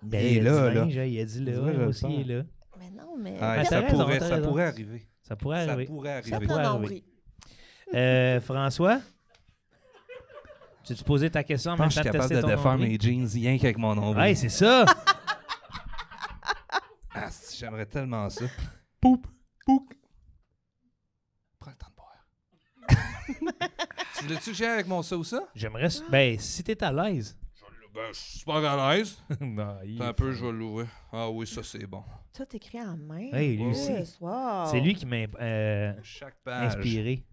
Ben, Et il a là, dit là. linge, il a dit là, C'est vrai, je le aussi, il est sens. là. Mais non, mais... Ah, Ah, ça, t'as raison, pourrait, t'as ça raison. pourrait arriver. Ça pourrait Ça arriver. pourrait Faites arriver. le Ouais, nombril. François? Tu te posais ta question en Je même pense que temps je suis de capable tester de ton défaire nombril? mes jeans rien qu'avec mon nombril. Ouais, c'est ça! Ah, si, j'aimerais tellement ça. Poup, pouc. Prends le temps de boire. Tu voulais-tu que j'aille avec mon ça ou ça? J'aimerais... Ben, si t'es à l'aise. Ben, je suis super à l'aise. Non, il- Attends un peu, je vais l'ouvrir. Ah oui, ça c'est bon. Tout écrit en main. Hey, lui aussi. Yes, wow. C'est lui qui m'a Chaque page. inspiré.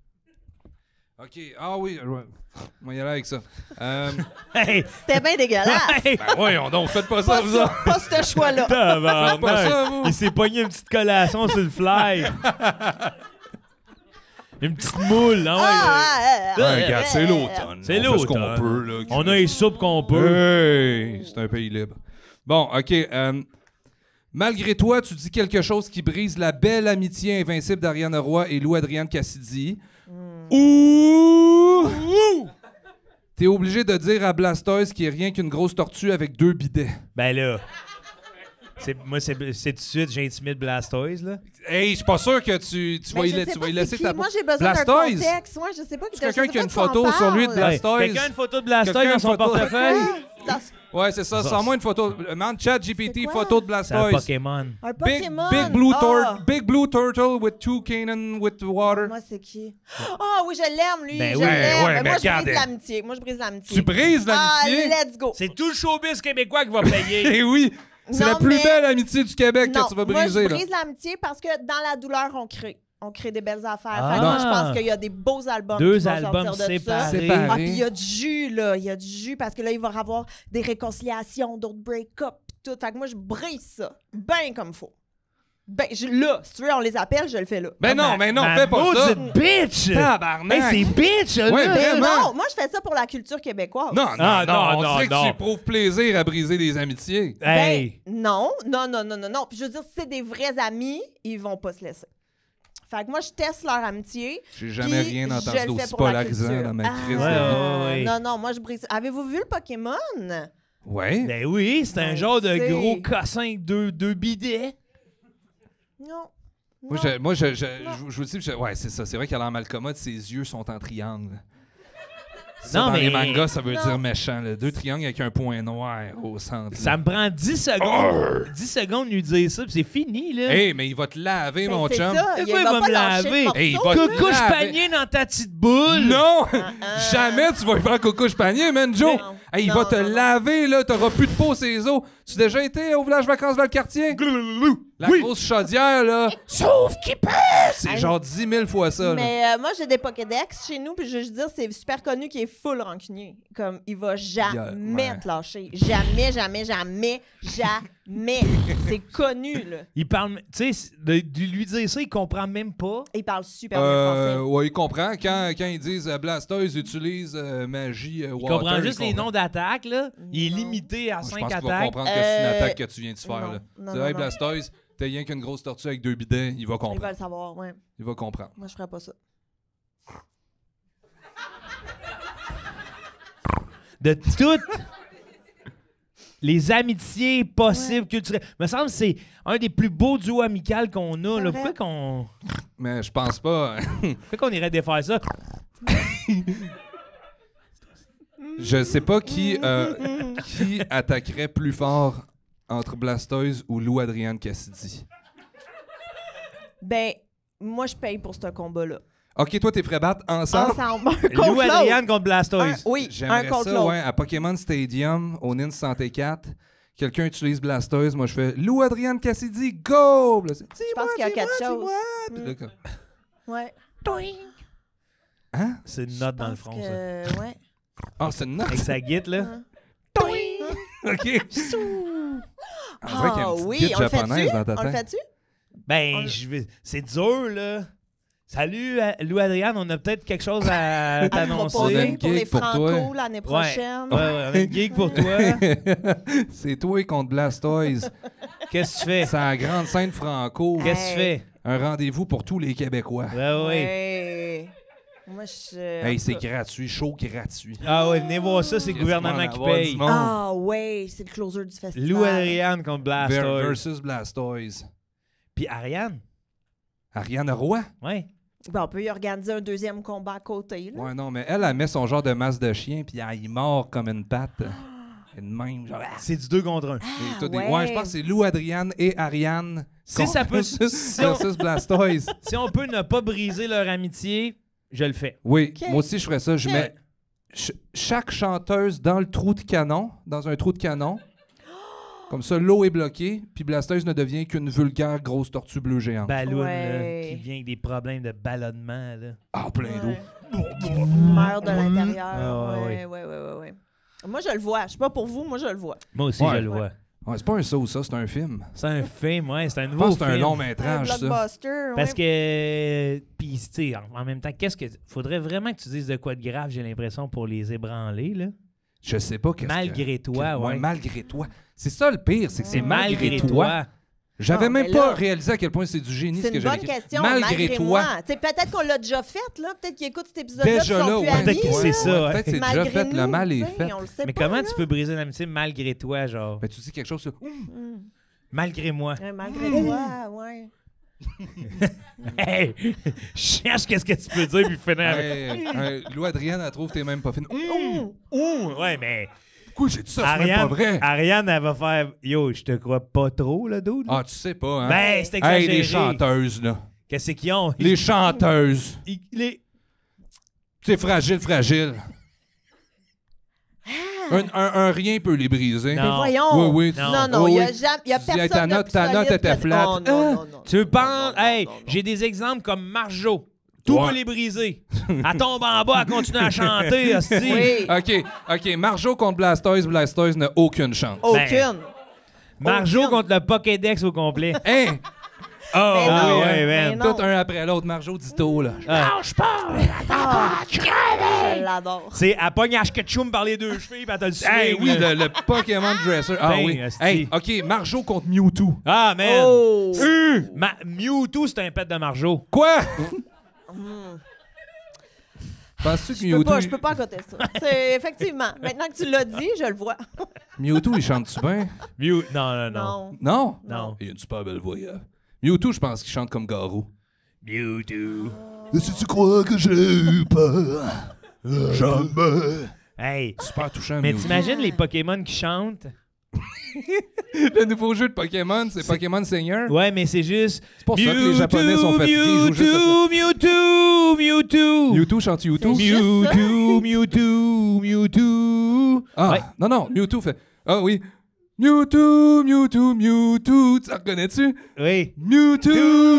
OK. Ah oui, on va y aller avec ça. Hey! C'était bien dégueulasse. Hey! Ben voyons donc, faites pas ça, Pas vous ça, autres. pas ce choix-là. Tabarnak! Pas ça, vous. Il s'est pogné une petite collation sur le fly. Une petite moule, hein, ouais. Ouais, regarde, c'est l'automne. C'est On fait ce qu'on l'automne. peut, là. On a les soupes qu'on peut. Hey, c'est un pays libre. Bon, OK. Malgré toi, tu dis quelque chose qui brise la belle amitié invincible d'Ariane Roy et Lou-Adrienne Cassidy. Ou... T'es obligé de dire à Blastoise qu'il est rien qu'une grosse tortue avec 2 bidets. Ben là. Moi, c'est tout de suite, j'intimide Blastoise, là. Hey, je suis pas sûr que tu Mais vas y je sais pas laisser c'est ta... qui. Moi, j'ai besoin d'un Blastoise? contexte. Moi, je sais pas. C'est quelqu'un qui a une photo sur lui de Ouais. Blastoise. Quelqu'un a une photo de Blastoise Quelqu'un a dans une son photo- portefeuille? Ouais, c'est ça. Sans-moi une photo. Demande chat C'est GPT, quoi? photo de C'est un Blastoise. Pokémon. Un Big, Pokémon. big blue turtle with 2 cannon with water. Moi, c'est qui? Ah oui, je l'aime, lui. Ben je oui. l'aime. Ouais, Mais mais moi, je regarde. brise l'amitié. Moi, je brise l'amitié. Tu brises l'amitié? Ah, let's go. C'est tout le showbiz québécois qui va payer. Eh oui! C'est Non, la plus mais- belle amitié du Québec Non, que tu vas moi, briser, je là. brise l'amitié parce que dans la douleur, on crée. On crée des belles affaires. Ah. Fait que moi, je pense qu'il y a des beaux albums Deux qui vont albums sortir de ça. séparés. Séparés. Ah, puis il y a du jus, là. Il y a du jus parce que là, il va y avoir des réconciliations, d'autres break-up, pis tout. Fait que moi, je brise ça. Ben comme faut. Ben, là, si tu veux, on les appelle, je le fais là. Ben non, mais non, Ma fais pas ça! maudite bitch! Tabarnak! Hey, c'est bitch, là! Ouais, Mais vraiment. non, moi, je fais ça pour la culture québécoise. Non, non, Ah, non, non, on non, dirait que non. tu éprouves plaisir à briser des amitiés. Hey! Ben, non. Puis je veux dire, si c'est des vrais amis, ils vont pas se laisser. Fait que moi, je teste leur amitié. J'ai jamais Puis, rien je entendu le d'aussi fais pour la polarisant culture. dans ma crise Ouais, de vie. ouais, ouais. Non, moi, je brise. Avez-vous vu le Pokémon? Ouais. Ben oui, c'est un Ben, genre de c'est- gros cossin avec deux bidets. Non. Moi, je vous dis, ouais, c'est ça. C'est vrai qu'elle a l'air mal commode, ses yeux sont en triangle. Ça, Non, dans mais- les mangas, ça veut Non. dire méchant. Là. 2 triangles avec un point noir au centre. Ça là. me prend 10 secondes. 10 secondes de lui dire ça, puis c'est fini, là. Hey, mais il va te laver, Ben, mon c'est chum. ça. De Il quoi il va va pas me lâcher laver? le morceau, Hey, il va là. te Coucouche laver. panier dans ta petite boule! Non! Ah. Jamais tu vas lui faire coucouche panier, man, Joe! Non. Hey, il Non, va te non, non. laver, là. T'auras plus de peau ses os. Tu as déjà été au village vacances Valcartier? La Oui. grosse chaudière, là. Sauf qu'il peut! C'est Hey. genre 10 000 fois ça, là. Mais moi, j'ai des Pokédex chez nous, puis je veux juste dire, c'est super connu qu'il est full rancunier. Comme, il va jamais Ouais. te lâcher. Jamais. C'est connu, là. Il parle... Tu sais, de lui dire ça, il comprend même pas. Il parle super bien français. Ouais, il comprend. Quand ils disent Blastoise utilise magie Il water, comprend juste les comprend. noms d'attaques, là. Il est Non. limité à Je 5 pense qu'il va attaques. comprendre que c'est une Euh, attaque que tu viens de se faire. non. Là. Non, Tu dis, non, hey, non. Blastoise, t'es rien qu'une grosse tortue avec 2 bidets. Il va Il comprendre. va le savoir, ouais. Il va comprendre. Moi, je ferais pas ça. De toutes les amitiés possibles culturelles. Me semble que c'est un des plus beaux duos amicaux qu'on a. C'est Là. vrai. Mais je pense pas. Pourquoi qu'on irait défaire ça? Je sais pas qui attaquerait plus fort entre Blastoise ou Lou-Adrienne Cassidy. Ben, moi, je paye pour ce combat-là. OK, toi, t'es prêt à battre ensemble? Ensemble. Lou Adriane contre Blastoise. Oui, un J'aimerais contre ça, l'autre. ouais, à Pokémon Stadium, au NIN 64. Quelqu'un utilise Blastoise, moi je fais Lou Adriane Cassidy, go! Là, Je pense qu'il y a quelque chose. Puis là, comme, Ouais. hein? C'est une note dans le front, ça. Ouais. Ah, c'est une note? Avec sa guite, là. OK. On dirait qu'il y a une petite oui, guide on le japonaise dans ta fait-tu? On le tête. fait-tu? Ben, c'est dur, là. Salut, Lou Adriane, on a peut-être quelque chose à On a t'annoncer. Proposer une pour les gig pour Franco toi. l'année prochaine. Ouais, on a une gig pour toi. C'est toi contre Blastoise. Qu'est-ce que tu fais? C'est la grande scène franco. Qu'est-ce que tu fais? Un rendez-vous pour tous les Québécois. Ben oui. Ouais. Moi, je... Hey, c'est gratuit, show gratuit. Ah ouais, venez voir ça, c'est le gouvernement qui paye. Ah ouais, c'est le closer du festival. Lou Adriane contre Blastoise. Versus Blastoise. Puis Ariane. Ariane Roy? Ouais. Ben, on peut y organiser un deuxième combat à côté. Là. Ouais, non, mais elle met son genre de masse de chien, puis elle mord comme une patte. Une même, genre. C'est du 2 contre 1. Et tout des- ouais. ouais, je pense que c'est Lou Adriane et Ariane. Si ça peut- versus Blastoise. Si on peut ne pas briser leur amitié, je le fais. Oui, Ok. moi aussi, je ferais ça. Je Ok. mets chaque chanteuse dans le trou de canon, dans un trou de canon. Comme ça, l'eau est bloquée, puis Blastoise ne devient qu'une vulgaire grosse tortue bleue géante. Balloon, Ouais. là, qui vient avec des problèmes de ballonnement, là. Ah, plein d'eau. Ouais. Meurt de l'intérieur. Ah, ouais. Moi, je le vois. Je sais pas pour vous, moi, je le vois. Moi aussi, Ouais. je le vois. Ouais, c'est pas un saut, ça, c'est un film. C'est un film, ouais, c'est un Je nouveau pense que c'est un film. long Un métrage, ça. blockbuster. Parce ouais. que, puis, tu sais, en même temps, qu'est-ce que. Faudrait vraiment que tu dises de quoi de grave, j'ai l'impression, pour les ébranler, là. Je sais pas qu'est-ce Malgré toi, ouais. malgré toi. C'est ça le pire, c'est que c'est malgré toi. J'avais Non, même mais pas là, réalisé à quel point c'est du génie ce C'est que une j'avais bonne écrit. question. Malgré toi. Moi. Tu sais, peut-être qu'on l'a déjà fait, là. Peut-être qu'ils écoutent cet épisode-là. Déjà puis là, sont plus ouais. amis, Peut-être que c'est là. ça, ouais. Peut-être c'est déjà Malgré fait, le nous, mal est tu sais, fait. on le sait Mais pas, comment là. tu peux briser l'amitié malgré toi, genre? Ben, tu dis quelque chose, Malgré moi. Ouais, malgré toi, ouais. Hey! Cherche qu'est-ce que tu peux dire, puis finir avec. Lou Adrienne, elle trouve que t'es même pas fine. Ouais, mais. Pourquoi j'ai dit ça? C'est même pas vrai. Ariane, elle va faire Yo, je te crois pas trop, là, dude. Ah, tu sais pas, hein? Ben, c'est exagéré. Hey, les chanteuses, là. Qu'est-ce qu'ils ont? Les chanteuses. Les- C'est fragile. Un rien peut les briser. Non. Mais voyons. Oui, oui. Non, oui, il y a oui. jamais. Il y a Tu dis, hey, personne ta de note- plus ta note solide était que- flat. Oh, non. Tu penses? non, Hey, non, non. j'ai des exemples comme Marjo. Tout Ouais. peut les briser. Elle tombe en bas, elle continue à chanter, hostie. Oui. OK. Marjo contre Blastoise. Blastoise n'a aucune chance. Aucune. Marjo Aucune. contre le Pokédex au complet. Hein? Mais ah non, ouais, mais man. non. Tout un après l'autre. Marjo Dito, là. Ah. Je l'adore. C'est à pogne à Ketchum par les deux chevilles, puis elle te le swing. Hey, oui, là. le Pokémon Dresser. Ah Ben, oui. asti. Hey, OK, Marjo contre Mewtwo. Ah, man. Oh. Mewtwo, c'est un pet de Marjo. Quoi? Penses-tu que Je peux pas côté ça. C'est effectivement. Maintenant que tu l'as dit, je le vois. Mewtwo, il chante-tu bien? Non. Non. Non? Non. Il a une super belle voix. Mewtwo, je pense qu'il chante comme Garou. Mewtwo. Si tu crois que j'ai peur, jamais. Hey, Super touchant, mais Mewtwo. t'imagines les Pokémon qui chantent? Le nouveau jeu de Pokémon, c'est Pokémon Seigneur. Ouais, mais c'est juste. C'est pour ça que les Japonais sont fatigués. Ils jouent juste à ça. Mewtwo. Mewtwo chante Mewtwo. C'est juste ça. Mewtwo. Ah, Ouais. non, Mewtwo fait... Ah oui. Mewtwo. Tu reconnais-tu? Oui. Mewtwo.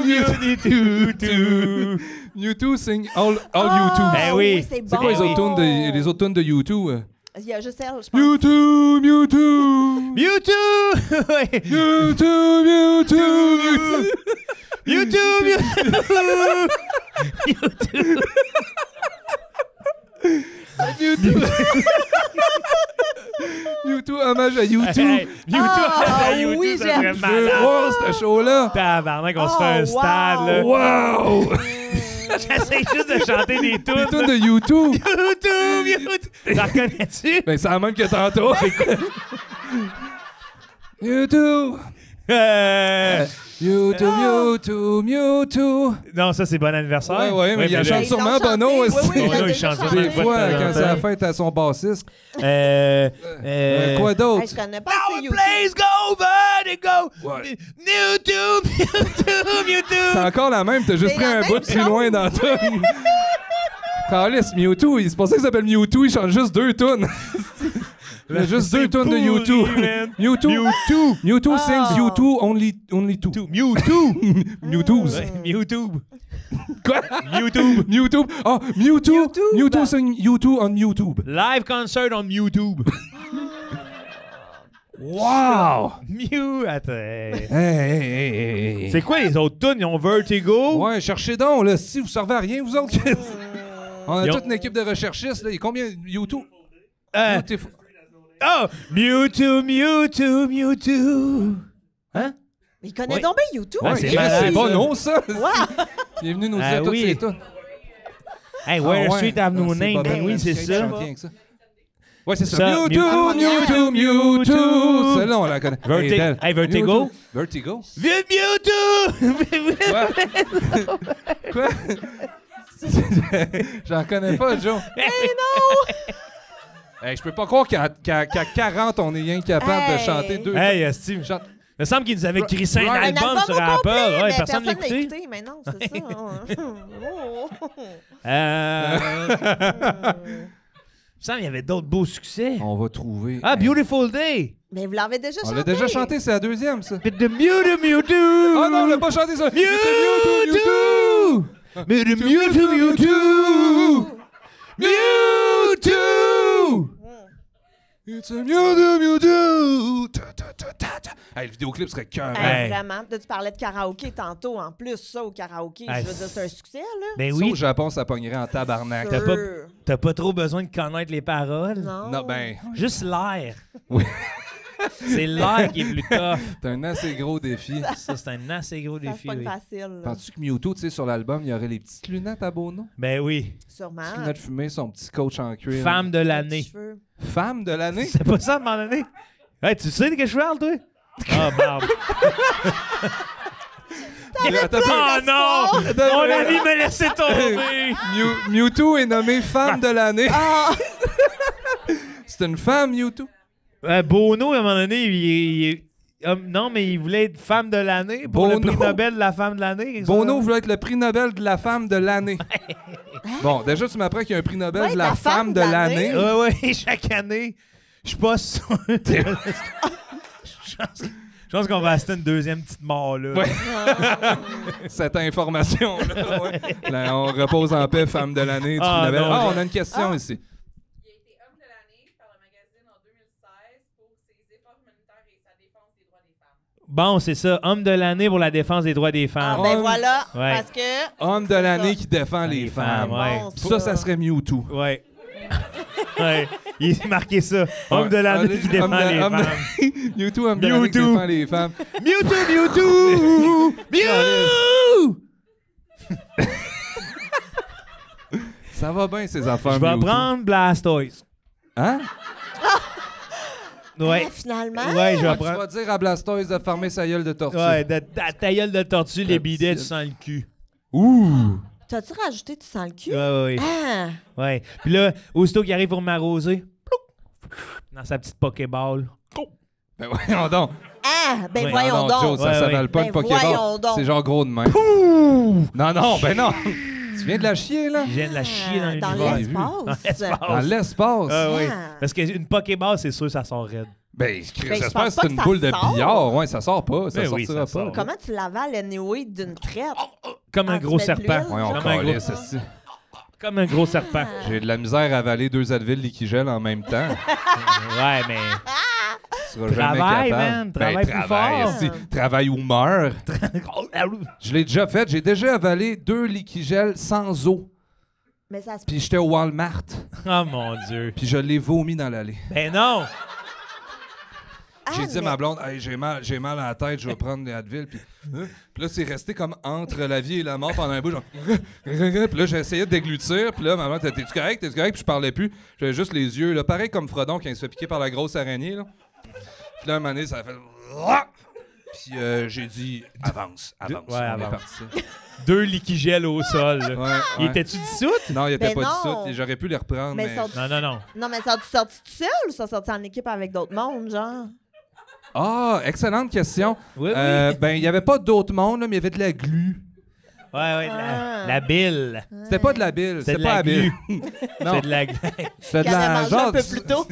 Mewtwo. Mewtwo sing All Ah, Mewtwo. Ben oui. C'est bon. C'est quoi les Ben autres tunes les autres tunes de Mewtwo? Il y a juste elle, je pense. Mewtwo. Mewtwo. Ouais. Mewtwo. Mewtwo, hommage à Mewtwo. Hey, Mewtwo, Ah, Mewtwo, oui, ça j'aime serait Je veux malade. voir ce show-là. Tabarnak, on se Oh, fait un wow. stade, là. Wow! J'essaie juste de chanter des Les tunes. tunes de Mewtwo. Mewtwo. T'en reconnais-tu? Ben, c'est la même que tantôt. Mewtwo. Mewtwo. Non, ça, c'est bon anniversaire. Ouais, mais il là- chante sûrement chanté. Bono Oui, aussi. oui, il a Bono, il déjà chante chanté. Des fois, quand c'est la fête à son bassiste. Quoi Hey, d'autre? je connais pas assez YouTube. Please go, vertigo! Ouais. Mewtwo! C'est encore la même, t'as juste C'est pris la un même bout plus chose. loin dans la tune. Carlis, Mewtwo, c'est pour ça qu'il s'appelle Mewtwo, il chante juste 2 tunes. Il y a juste 2 tunes de Mewtwo. Mewtwo sings Mewtwo only two. Mewtwo! Mewtwo's. Mewtwo! Quoi? YouTube! YouTube. Oh, Mewtwo sing Mewtwo on YouTube. Live concert on YouTube! Wow! Attends. Hey. C'est quoi les autres tunes? Ils ont Vertigo? Ouais, cherchez donc, là. Si vous servez à rien, vous autres. On a Ils ont- toute une équipe de recherchistes, là. Il y a combien de YouTube? Beautiful. Oh! Mewtwo! Hein? Il connaît Oui. donc bien YouTube. Ouais, Ouais, c'est Chris, malade, c'est ça. bon, non, ça? Wow. Il est venu nous Ah dire toutes oui. ces tunes. Hey, Where Ah, Street ouais. Have No Ah, c'est Name. Bob Ben oui, Dylan c'est qui ça. chante rien que ça. Ouais, c'est ça. Ça, Mewtwo. Celle-là, on la connaît. Hey, belle. Vertigo? Vertigo? Mewtwo! Quoi? J'en connais pas, Joe. Hey, je peux pas croire qu'à 40, on est rien capable de Hey. chanter 2. Hey, Steve. Chante. Il me semble qu'ils nous avaient crissé un Un album sur au Apple. complet, Ouais, mais personne l'a l'a écouté. écouté. Mais non, c'est ça. Oh. Il me semble qu'il y avait d'autres beaux succès. On va trouver. Ah, Beautiful Day! Mais vous l'avez déjà On chanté. l'a déjà chanté, c'est la deuxième, ça. But the Mewtwo! Oh non, on l'a pas chanté, ça. Mewtwo! Mewtwo! It's a Mewtwo! Hey, le vidéoclip serait cœur. Hey. Vraiment. Là, tu parlais de karaoké tantôt. En plus, ça, au karaoké, Hey. je veux dire, c'est un succès, là. Ben Ça, oui, au Japon, ça pognerait en tabarnak. T'as Sûr. t'as pas trop besoin de connaître les paroles. Non. Non, ben, Juste l'air. Oui. C'est l'air qui est plus tough. c'est un assez gros défi. Ça, c'est un assez gros Ça, c'est défi. pas Oui. facile. là. Penses-tu que Mewtwo, tu sais, sur l'album, il y aurait les petites lunettes à Bono? Ben oui. Sûrement. Petites lunettes fumées, son petit coach en cuir. Femme de Petits l'année. cheveux. Femme de l'année? C'est pas ça à un moment donné? Hey, tu sais de que je parle, toi? Ah, barbe. Attends, Oh non! Attends, Mon attends. ami me laissait tomber! Mewtwo est nommé femme de l'année. Ah! C'est une femme, Mewtwo. Bono, à un moment donné, non, mais il voulait être femme de l'année pour le Bono. prix Nobel de la femme de l'année. quelque chose Bono comme ça. voulait être le prix Nobel de la femme de l'année. Bon, déjà, tu m'apprends qu'il y a un prix Nobel Ouais, de la femme de l'année. Ouais, chaque année. Je suis pas sûr. Je pense qu'on va assister à une deuxième petite mort, là. Ouais. Cette information-là. Ouais. Là, on repose en paix, femme de l'année. du Ah, prix Nobel. non, Ah, je- on a une question ici. Il a été homme de l'année par le magazine en 2016 pour ses efforts humanitaires et sa défense des droits des femmes. Bon, c'est ça. Homme de l'année pour la défense des droits des Ah, femmes. ben Homme. voilà. Ouais. Parce que. Homme de C'est l'année ça. qui défend les Les femmes. femmes, ouais. Bon, Puis ça serait Mewtwo. Ouais. Ouais. Il est marqué ça. Homme de l'année qui défend les homme de- femmes. Mewtwo, homme de l'année qui Mewtwo. défend les femmes. Mewtwo! Mew! Ça va bien, ces affaires, Je vais Mewtwo. prendre Blastoise. Hein? Ouais. Finalement. Ouais, je vais Ah, tu prendre. vas dire à Blastoise de fermer sa gueule de tortue. Ouais, ta gueule de tortue, les La bidets, tu petite. sens le cul. Ouh! T'as-tu rajouté du sang le cul? Ouais. Ah! Ouais. Puis là, aussitôt qu'il arrive pour m'arroser, dans sa petite Pokéball. Ben voyons donc. Ah! Ben Ouais. voyons Non, non, Joe, donc. ça Ouais, s'appelle ouais. pas Ben une Pokéball. voyons donc. C'est genre gros de main. Non, non, ben non. Tu viens de la chier, là? Je viens de la chier dans Dans l'univers. l'espace. Dans l'espace. Ah oui. Ah. Parce qu'une Pokéball, c'est sûr, ça sort raide. Ben, je j'espère pense que c'est pas une que ça boule de sort. billard. Ouais, ça sort pas. Ça Ben oui, sortira ça sort. pas. Comment tu l'avales anyway d'une traite? Comme un Ah, gros tu mets de serpent. l'huile? Ouais, on Comme un gros- calisse, esti. Comme un gros serpent. J'ai de la misère à avaler 2 Advil liquigel en même temps. Ouais, mais. Tu seras jamais Travaille, capable. man. Travaille plus travaille, fort. esti. Travaille ou meurs. Je l'ai déjà fait. J'ai déjà avalé 2 liquigels sans eau. Mais ça se Puis j'étais au Walmart. Oh mon Dieu. Puis je l'ai vomi dans l'allée. Ben non! J'ai dit à mais- ma blonde, hey, j'ai mal à la tête, je vais prendre des Advil. Puis là, c'est resté comme entre la vie et la mort pendant un bout. Genre, puis là, j'ai essayé de déglutir. Puis là, ma blonde, t'es-tu correct? T'es-tu correct? Puis je parlais plus. J'avais juste les yeux, là, pareil comme Frodon quand il se fait piquer par la grosse araignée. Là. Puis là, un moment donné, ça a fait. Puis j'ai dit, avance. Ouais, On est avance. parti. 2 liquigels au sol. là. Ouais, Il ouais. était-tu dissoute? Non, il était Ben pas non. dissoute. J'aurais pu les reprendre, mais... sont- Non. Non, mais sont sortis tout seul ou sont sortis en équipe avec d'autres mondes, genre? Ah, excellente question. Oui, oui. Ben, il n'y avait pas d'autres mondes, là, mais il y avait de la glu. Ouais, Ah. la bille. C'était pas de la bile, C'était c'était de pas la la bile. glu. Non, C'est de la... c'était de Qu'elle avait la... mangé un genre... peu plus tôt.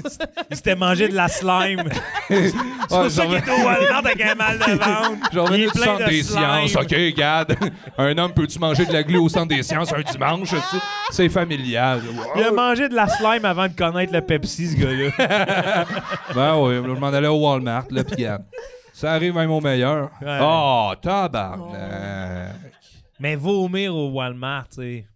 Il s'était mangé de la slime. C'est pour Ouais, ça qu'il était au Walmart avec un mal de ventre. Genre Il venu est du plein centre de des slime. sciences. OK, regarde. Un homme peut-tu manger de la glu au centre des sciences un dimanche? C'est familial. Il a mangé de la slime avant de connaître le Pepsi, ce gars-là. Ben oui, je m'en allais au Walmart, là, pis regarde. Ça arrive même au meilleur. Ouais. Oh, tabarnak. Mais vomir au Walmart, tu sais.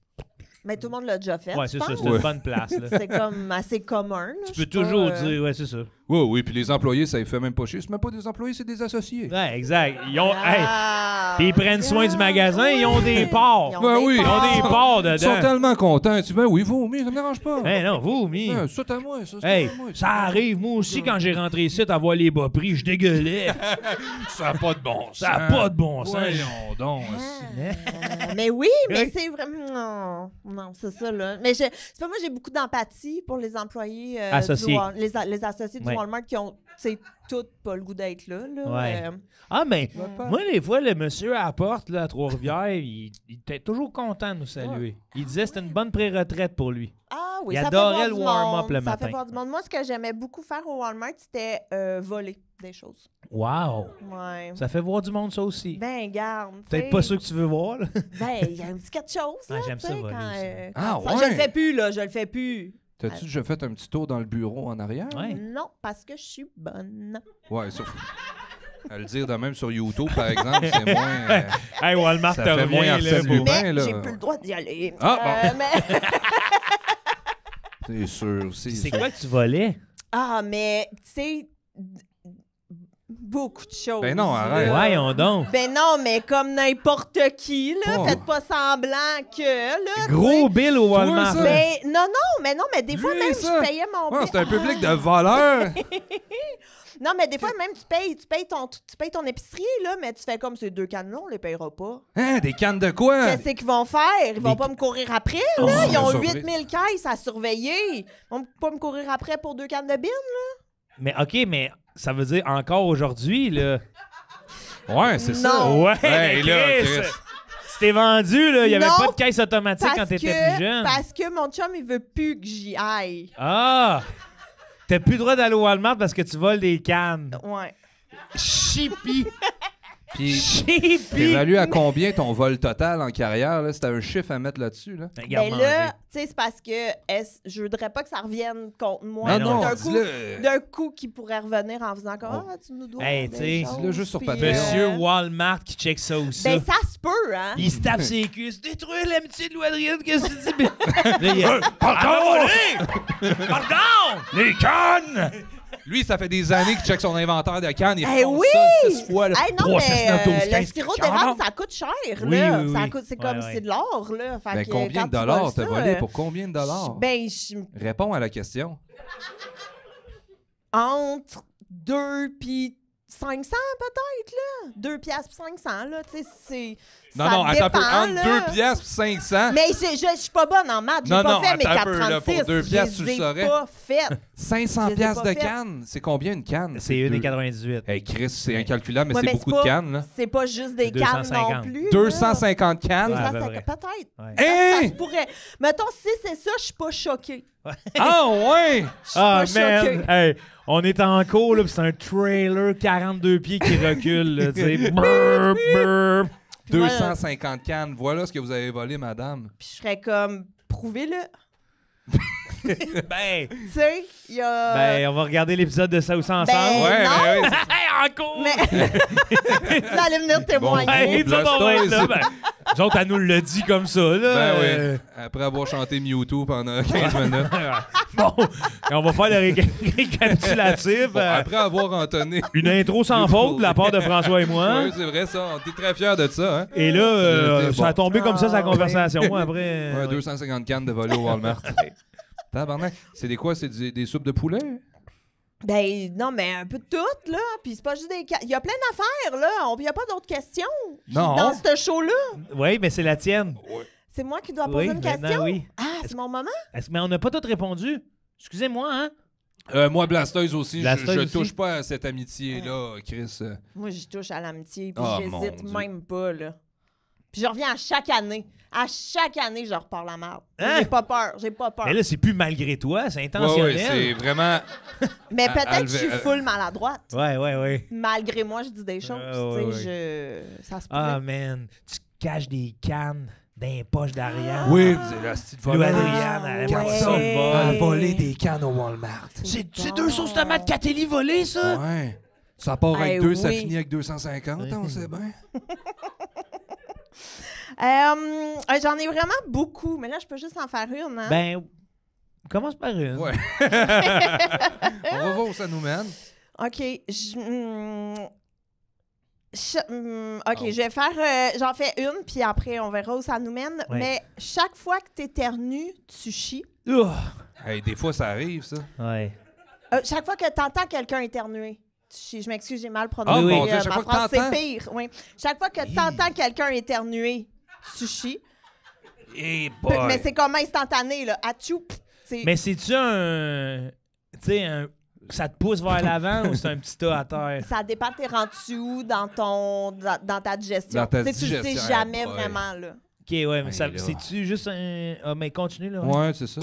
Mais tout le monde l'a déjà fait. Ouais, je c'est ça, pense. c'est une bonne place. Là. C'est comme assez commun. là, je Oh, Tu sais peux pas, toujours dire, ouais, c'est ça. Oui, oui, puis les employés, ça les fait même pas chier. C'est même pas des employés, c'est des associés. Ouais, exact. Ils ont, hey, Ah, puis ils prennent soin du magasin, ils ont des parts. Ils ont Ben des oui, Ils ont parts. des parts Ils sont dedans. tellement contents. Tu dis, ben oui, vomi, ça me dérange pas. Hey, non, vous, mi. Ça, c'est à moi, ça, c'est Hey, à moi. ça arrive. Moi aussi, quand j'ai rentré ici à voir les bas prix, je dégueulais. Ça n'a pas de bon sens. Ça n'a pas de bon sens. Voyons donc. Mais oui, mais Oui. c'est vraiment. Non, c'est ça, là. Mais c'est pas moi, j'ai beaucoup d'empathie pour les employés. Associés. Les associés du Ouais. Walmart qui ont, tu sais, toutes pas le goût d'être là. Ouais. Ah, mais pas. moi, des fois, le monsieur à la porte, là, à Trois-Rivières, il était toujours content de nous saluer. Il disait que c'était une bonne pré-retraite pour lui. Ah oui, Il ça fait adorait voir le du warm-up monde. le Ça matin. fait voir du monde. Moi, ce que j'aimais beaucoup faire au Walmart, c'était voler des choses. Wow! Ouais. Ça fait voir du monde, ça aussi. Ben, garde. Peut-être pas sûr que tu veux voir, là. Ben, il y a un petit quelque chose, Ah, là. j'aime tu ça sais, voler quand, aussi. Ah, quand- ouais. Je le fais plus, là. Je le fais plus. T'as-tu déjà fait un petit tour dans le bureau en arrière? Ouais. Non, parce que je suis bonne. Ouais, sauf. À le dire de même sur YouTube, par exemple, c'est moins. Hey, Walmart, Ça te fait moins revient, là. Arsène beau. Lupin. Mais là. j'ai plus le droit d'y aller. Ah, bon. Mais... C'est sûr aussi. C'est ça. quoi que tu volais? Ah, mais, tu sais, beaucoup de choses. Ben non, arrête. là. Voyons donc. Ben non, mais comme n'importe qui, là. Oh. Faites pas semblant que, là. Gros bill au Walmart. ça. là. Ben, non, mais des fois Lui, même, ça. je payais mon Ouais, bill. c'est un public de voleurs. Non, mais des fois même, tu payes ton épicerie, là, mais tu fais comme ces 2 cannes-là, on les payera pas. Hein, des cannes de quoi? Qu'est-ce qu'ils vont faire? Ils vont pas me courir après, là. Oh, Ils ont surprise. 8000 caisses à surveiller. Ils vont pas me courir après pour 2 cannes de bine. Mais OK, mais ça veut dire encore aujourd'hui, là. Ouais, c'est ça. Non. Ouais, Hey, là, Chris, Chris. C'était vendu, là. Il n'y avait Non, pas de caisse automatique quand t'étais plus jeune. Parce que mon chum, il veut plus que j'y aille. Ah! T'as plus le droit d'aller au Walmart parce que tu voles des cannes. Ouais. Chippy! Puis, Chippy! t'évalues à combien ton vol total en carrière? Là? C'était un chiffre à mettre là-dessus. Là. Garde Ben là, tu sais, c'est parce que je voudrais pas que ça revienne contre moi. Mais non, d'un coup, dis-le. d'un coup qui pourrait revenir en faisant comme ah, tu nous dois Hey, des tu sais, choses, dis-le juste sur puis, Patreon. Monsieur Walmart qui check ça aussi. ben ça se peut, hein. Il se tape ses cuisses. Détruire l'amitié de Lou Adrien, qu'est-ce que tu dis? Là, il a... Pardon! Pardon! Les cannes! Lui, ça fait des années qu'il check son inventaire de cannes. Il Eh refonce oui! ça 6 fois. Là. Hey, non, 3, 6, 9, 12, mais le 15, sirop 40. d'érable, ça coûte cher, Oui, là. oui, Ça oui. coûte, c'est Ouais, comme, ouais. c'est de l'or, là. Fait Ben, que combien quand de tu dollars voles t'as ça, volé? Pour combien de dollars? Ben, Réponds à la question. entre 2 puis 500 peut-être, là. 2 piastres puis 500, là. Tu sais, c'est... Non, ça non, attends un peu. dépend, Entre là. 2 piastres et 500, Mais je suis pas bonne en maths. J'ai Non, pas non, fait mes attends un peu, là, 436. pour 2 piastres, tu Je le les ai saurais. pas faites. 500 Je les ai piastres pas de faites. cannes. C'est combien une canne? C'est 1,98. Hey, Chris, c'est incalculable, mais Ouais, c'est mais beaucoup c'est de pas- cannes. Là. C'est pas juste des cannes 250. non plus. là. 250 cannes? Ouais, à peu 250, près. peut-être. Ouais. Ça Hein? se pourrait. Mettons, si c'est ça, je suis pas choquée. Ah ouais! Je suis Ah, pas choquée. man! Hey, on est en cours, là, pis c'est un trailer 42 pieds qui recule, là, tu sais. Brrr, brrr. 250 cannes. Voilà ce que vous avez volé, madame. Puis je ferais comme, prouvez-le. Ben, Tu sais, il y a... ben, on va regarder l'épisode de ça aussi ensemble. Ben, Ouais, non. ouais, ouais. Hey, en cours! Mais... Vous allez venir témoigner. Hey, Bon, ça va Blastoise. être là, ben, nous autres, elle nous l'a dit comme ça, là. Ben oui. Après avoir chanté Mewtwo pendant 15 minutes. Bon, et on va faire le récapitulatif. Bon, après avoir entonné. Une intro sans faute de la part de François et moi. Oui, c'est vrai, ça. On était très fiers de ça. Hein? Et là, C'était ça a bon. tombé comme ça, sa Ah, conversation. Après, Ouais, 250 cannes de volé au Walmart. Tabarnak. C'est des quoi? C'est des soupes de poulet? Ben, non, mais un peu de tout, là. Puis c'est pas juste des... Il y a plein d'affaires, là. Il n'y a pas d'autres questions Non. dans ce show-là. Oui, mais c'est la tienne. C'est moi qui dois poser Oui, une maintenant, question? oui. Ah, c'est mon moment? Mais on n'a pas toutes répondu. Excusez-moi, hein? Moi, Blasteuse aussi, Blasteuse je aussi. touche pas à cette amitié-là, Chris. Moi, j'y touche à l'amitié, puis Oh, j'hésite mon Dieu. même pas, là. Puis je reviens à chaque année. À chaque année, je repars la merde. Hein? J'ai pas peur, Mais là, c'est plus malgré toi, c'est Ouais, intentionnel. c'est vraiment... Mais à peut-être que je suis lever- full maladroite. Ouais. Malgré moi, je dis des choses. Ouais, tu sais, ça se Ah, pourrait. man, tu caches des cannes dans les poches d'Ariane. Oui, c'est la petite Lou volée. Adriane, elle ouais. aime ça, le vol. Elle a volé des cannes au Walmart. C'est bon. deux sauces tomates Catelli volées, ça? Ouais. Ça part avec Eh 2, ça oui. finit avec 250, on sait bien. J'en ai vraiment beaucoup, mais là, je peux juste en faire une. Hein? Ben, commence par une. Ouais. On va voir où ça nous mène. OK. OK, Oh. je vais faire... j'en fais une, puis après, on verra où ça nous mène. Ouais. Mais chaque fois que t'éternues, tu chies. Ouh. Hey, des fois, ça arrive, ça. Ouais. Chaque fois que t'entends quelqu'un éternuer, tu chies. Je m'excuse, j'ai mal Ah, prononcé. mon Dieu, chaque ma fois que phrase, c'est t'entends? pire. Oui. Chaque fois que t'entends quelqu'un éternuer, tu chies. Hey, Mais c'est comme instantané, là. Atchou! C'est... Mais c'est-tu un... Tu sais, ça te pousse vers l'avant ou c'est un petit tas à terre? Ça dépend, t'es rendu où dans ta digestion. Dans ta Tu sais, tu le sais digestion, jamais ouais. vraiment, là. OK, ouais, mais Ouais, là. c'est-tu juste un... Ah, mais continue, là. Ouais, c'est ça.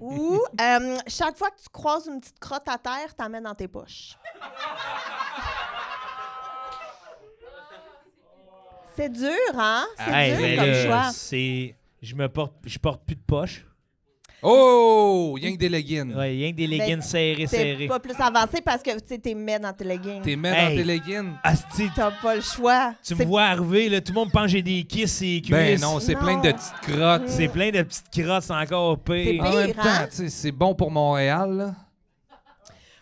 Ou chaque fois que tu croises une petite crotte à terre, t'en mets dans tes poches. C'est dur, hein? C'est Hey, dur ben comme là, choix. c'est... Je porte plus de poche. Oh! Rien que des leggings. Ouais, rien que des leggings C'est serrés. pas plus avancé parce que tu sais, t'es mets dans tes leggings. T'es mets Hey. dans tes leggings. Asti, T'as pas le choix. tu me C'est- vois arriver, là, tout le monde pense que j'ai des kisses et cuisses. Ben non, c'est Non. plein de petites crottes. C'est plein de petites crosses, c'est encore C'est pire. En pire, même temps, hein? tu sais, c'est bon pour Montréal, là.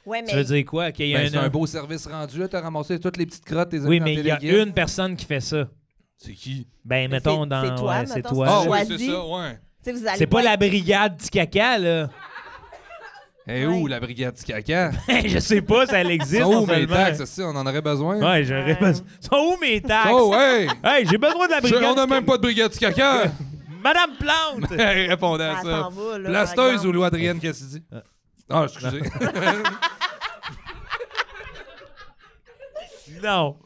Ouais, Tu veux mais dire quoi? Qu'il y a Ben, c'est un... un beau service rendu, là. T'as ramassé toutes les petites crottes, tes Oui, dans mais tes il y a leggings. une personne qui fait ça. C'est qui? Ben, mettons, c'est dans... toi, ouais, c'est mettons, toi. c'est Ah là. oui, choisi. c'est ça, ouais. tu sais, vous allez C'est pas la brigade du caca, là. Et Ouais. où, la brigade du caca? Je sais pas, ça existe. Sont où mes seulement. taxes, ça, on en aurait besoin? Ouais, j'aurais Ouais. pas... Sont où mes taxes? Oh, hey! Hey, j'ai besoin de la brigade. On a du même pas de brigade du caca! Madame Plante! Hey, répondez à Ah, ça. s'en va, là, Blasteuse par ou exemple. Lou-Adrienne, qu'est-ce que tu dis? Ah, excusez. Non.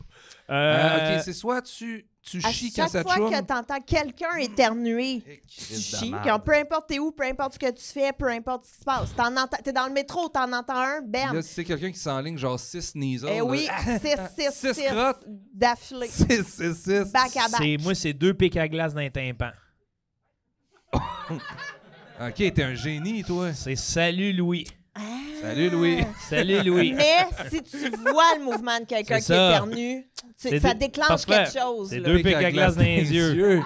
OK, c'est soit tu À chies quand chaque ça te fois choume. que t'entends quelqu'un éternuer, Eh, tu Christ de chies. merde. Quand peu importe t'es où, peu importe ce que tu fais, peu importe ce qui se passe. T'es dans le métro, t'en entends un, bam. Là, si c'est quelqu'un qui s'enligne genre 6 nasals. Eh oui, 6 Six crottes. d'affilée. 6. Back à back. Moi, c'est 2 pics à glace d'un tympan. OK, t'es un génie, toi. C'est Salut Louis. Salut, Louis. Salut Louis. Mais si tu vois le mouvement de quelqu'un C'est qui ça. éternue, C'est ça deux- déclenche parfait. quelque chose. C'est là. deux pics à glace dans les yeux.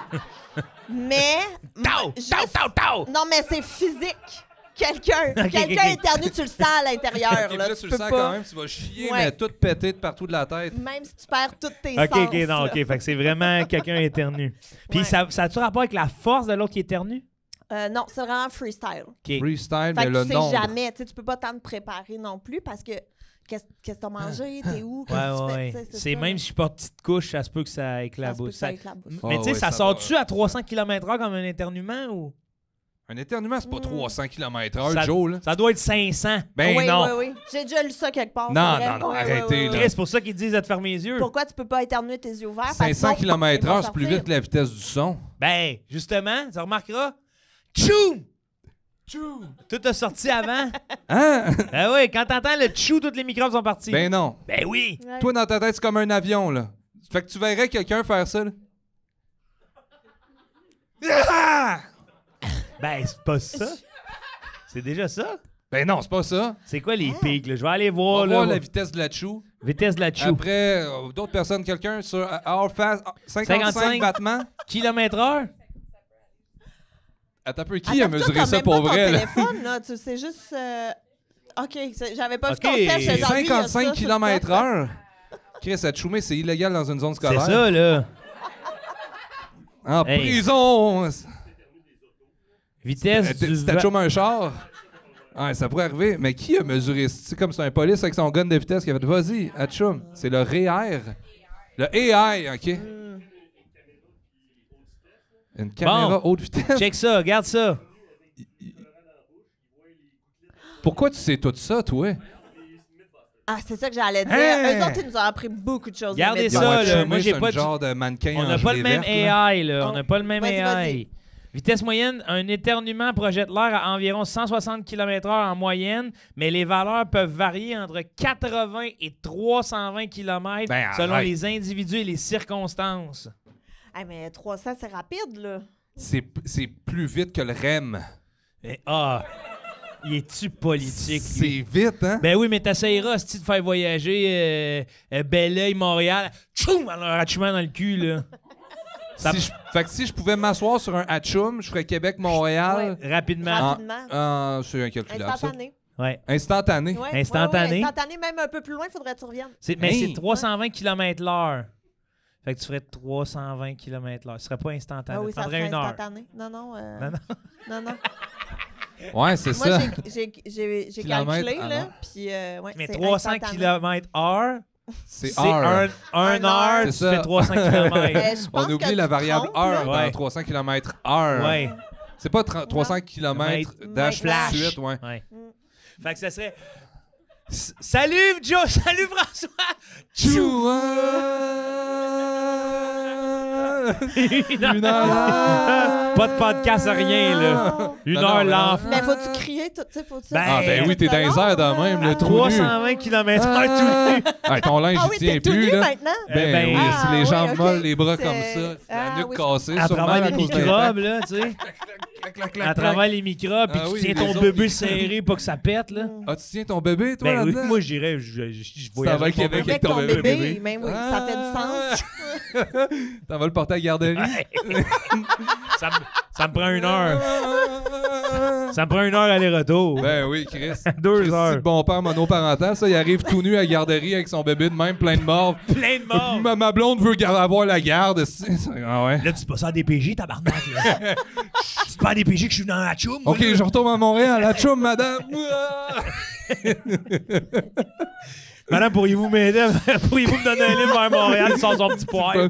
Mais. Tau, juste- tau, tau, tau. Non, mais c'est physique. Quelqu'un Ok, éternue, tu le sens à l'intérieur. OK, là, là, tu tu le peux sens pas. quand même, tu vas chier, Ouais. mais tout pété de partout de la tête. Même si tu perds toutes tes OK, sens. OK, non, là. OK. Fait que c'est vraiment quelqu'un éternue. Puis Ouais. ça a-tu rapport avec la force de l'autre qui éternue? Non, c'est vraiment freestyle. OK. Freestyle, Fait mais que le tu sais nombre. jamais. Tu sais, tu peux pas t'en préparer non plus parce que qu'est-ce que t'as mangé, t'es où, Ouais, qu'est-ce que tu fais, ouais. tu sais, C'est ça, même là. si je porte petite couche, ça se peut que ça Ça se peut éclabousse. que ça éclabousse. Mais Ah tu sais, ouais, ça ça sort-tu va. à 300 km/h comme un éternuement ou? Un éternuement, c'est pas 300 km/h, Ça- Joe, là. Ça doit être 500. Ben oui, non. oui, oui. J'ai déjà lu ça quelque part. Non, c'est vrai. non, Ouais, arrêtez, ouais, là. ouais. Chris, c'est pour ça qu'ils disent de te fermer les yeux. Pourquoi tu peux pas éternuer tes yeux ouverts? Parce que 500 sinon, ils vont km/h, c'est plus sortir. vite que la vitesse du son. Ben, justement, tu remarqueras. Tchou! Tchou! Tout a sorti avant. Hein? Ben oui, quand t'entends le tchou, tous les microbes sont partis. Ben non. Ben oui! Ouais. Toi, dans ta tête, c'est comme un avion, là. Fait que tu verrais quelqu'un faire ça, là. Ah! Ben, c'est pas ça. C'est déjà ça. Ben non, c'est pas ça. C'est quoi les Ah. pics, là? Je vais aller On voir, va là. voir la vitesse de la chou. Vitesse de la tchou. Après, d'autres personnes, quelqu'un sur hour fast, 55 55. battements. Kilomètre-heure? Attends un peu, qui a Attends, mesuré t'as ça même pour pas vrai, ton là? téléphone, là. Tu sais juste... OK, j'avais pas OK, vu le concept. j'étais genre, lui, il y a ça 55 sur le km/h. Chris, à choumer, c'est illégal dans une zone C'est scolaire. ça, là. En Hey. prison! Vitesse du Tu t'as vent. chômé un char? Ouais, ça pourrait arriver. Mais qui a mesuré? C'est comme c'est un police avec son gun de vitesse qui a fait « Vas-y, atchoum ». C'est le REER. Le AI, OK. Une caméra haute vitesse. Check ça, regarde ça. Pourquoi tu sais tout ça, toi? Ah, c'est ça que j'allais dire. Hey! Eux autres, ils nous ont appris beaucoup de choses. Regardez les ça, médecins. là. Moi, Moi, j'ai c'est pas un de- genre de mannequin On en n'a pas le gelée même verte, là. AI, là. On n'a pas le même Vas-y, AI. vas-y. Vitesse moyenne, un éternuement projette l'air à environ 160 km/h en moyenne, mais les valeurs peuvent varier entre 80 et 320 km Ben, selon arrête. les individus et les circonstances. Hey, mais 300, c'est rapide, là. C'est plus vite que le REM. Il est-tu politique? lui? C'est vite, hein? Ben oui, mais t'essayeras, si de faire voyager Belleuil, Montréal, tchoum, alors atchoumant dans le cul, là. Ça- Fait que si je pouvais m'asseoir sur un Hatchoum, je ferais Québec-Montréal. Rapidement. Rapidement. C'est incalculable, ça. Instantané. Ouais. Instantané. Ouais, Instantané. ouais, instantané, même un peu plus loin, il faudrait que tu reviennes. Mais Hey! c'est 320 km/h. Fait que tu ferais 320 km/h. Ce serait pas instantané. Ah oui, ça ça prendrait serait une heure. instantané. Non, non. Non, non. non. Ouais, c'est Moi, ça. j'ai Kilomètres calculé, à là. l'heure. Puis, ouais, Mais c'est 300 instantané. km/h, C'est c'est heure. un heure, C'est tu ça. fais 300 km. Mais je On pense que oublie tu la te variable trompes, heure là. dans Ouais. 300 km/h. Ouais. C'est pas 300 km dash Flash. tout de suite, ouais. Ouais. Mm. Fait que ça serait. Salut Joe, salut François! Une heure. Pas de podcast, rien, là. Une Non, heure non, l'enfant. Mais faut-tu crier tout, tu sais, faut-tu... Ben, Ben oui, t'es dans les airs de même, le trou nu. 320 km/h tout nu. Ah, ton linge, Ah il oui, tient t'es tout plus, nu là. maintenant? Ben oui, Ah, c'est les oui, jambes ok. molles, les bras C'est- comme ça, la Ah, nuque oui. cassée, À sûrement travers à les cause d'un microbes, là, tu sais. clac, clac, clac, À clac. travers les microbes, puis Ah tu oui, tiens les ton autres, bébé ils- serré pour que ça pète, là. Ah, tu tiens ton bébé, toi, Ben oui, là-dedans? moi, je dirais, je voyage vas à avec mon Québec bébé. Avec ton bébé. bébé, même oui, ça fait du sens. T'en vas le porter à la garderie? Ça me prend une heure. Ça me prend une heure aller-retour. Ben oui, Chris. 2 Chris, heures. c'est le bon père monoparental, ça, il arrive tout nu à la garderie avec son bébé de même, plein de morts. Plein de morts. Ma blonde veut avoir la garde. Ah ouais. Là, tu passes à DPJ, tabarnak, là. C'est pas à DPJ que je suis dans la choum. OK, je retourne à Montréal. La chum, madame. Madame, pourriez-vous m'aider? Pourriez-vous me donner un livre vers Montréal sans son petit poil?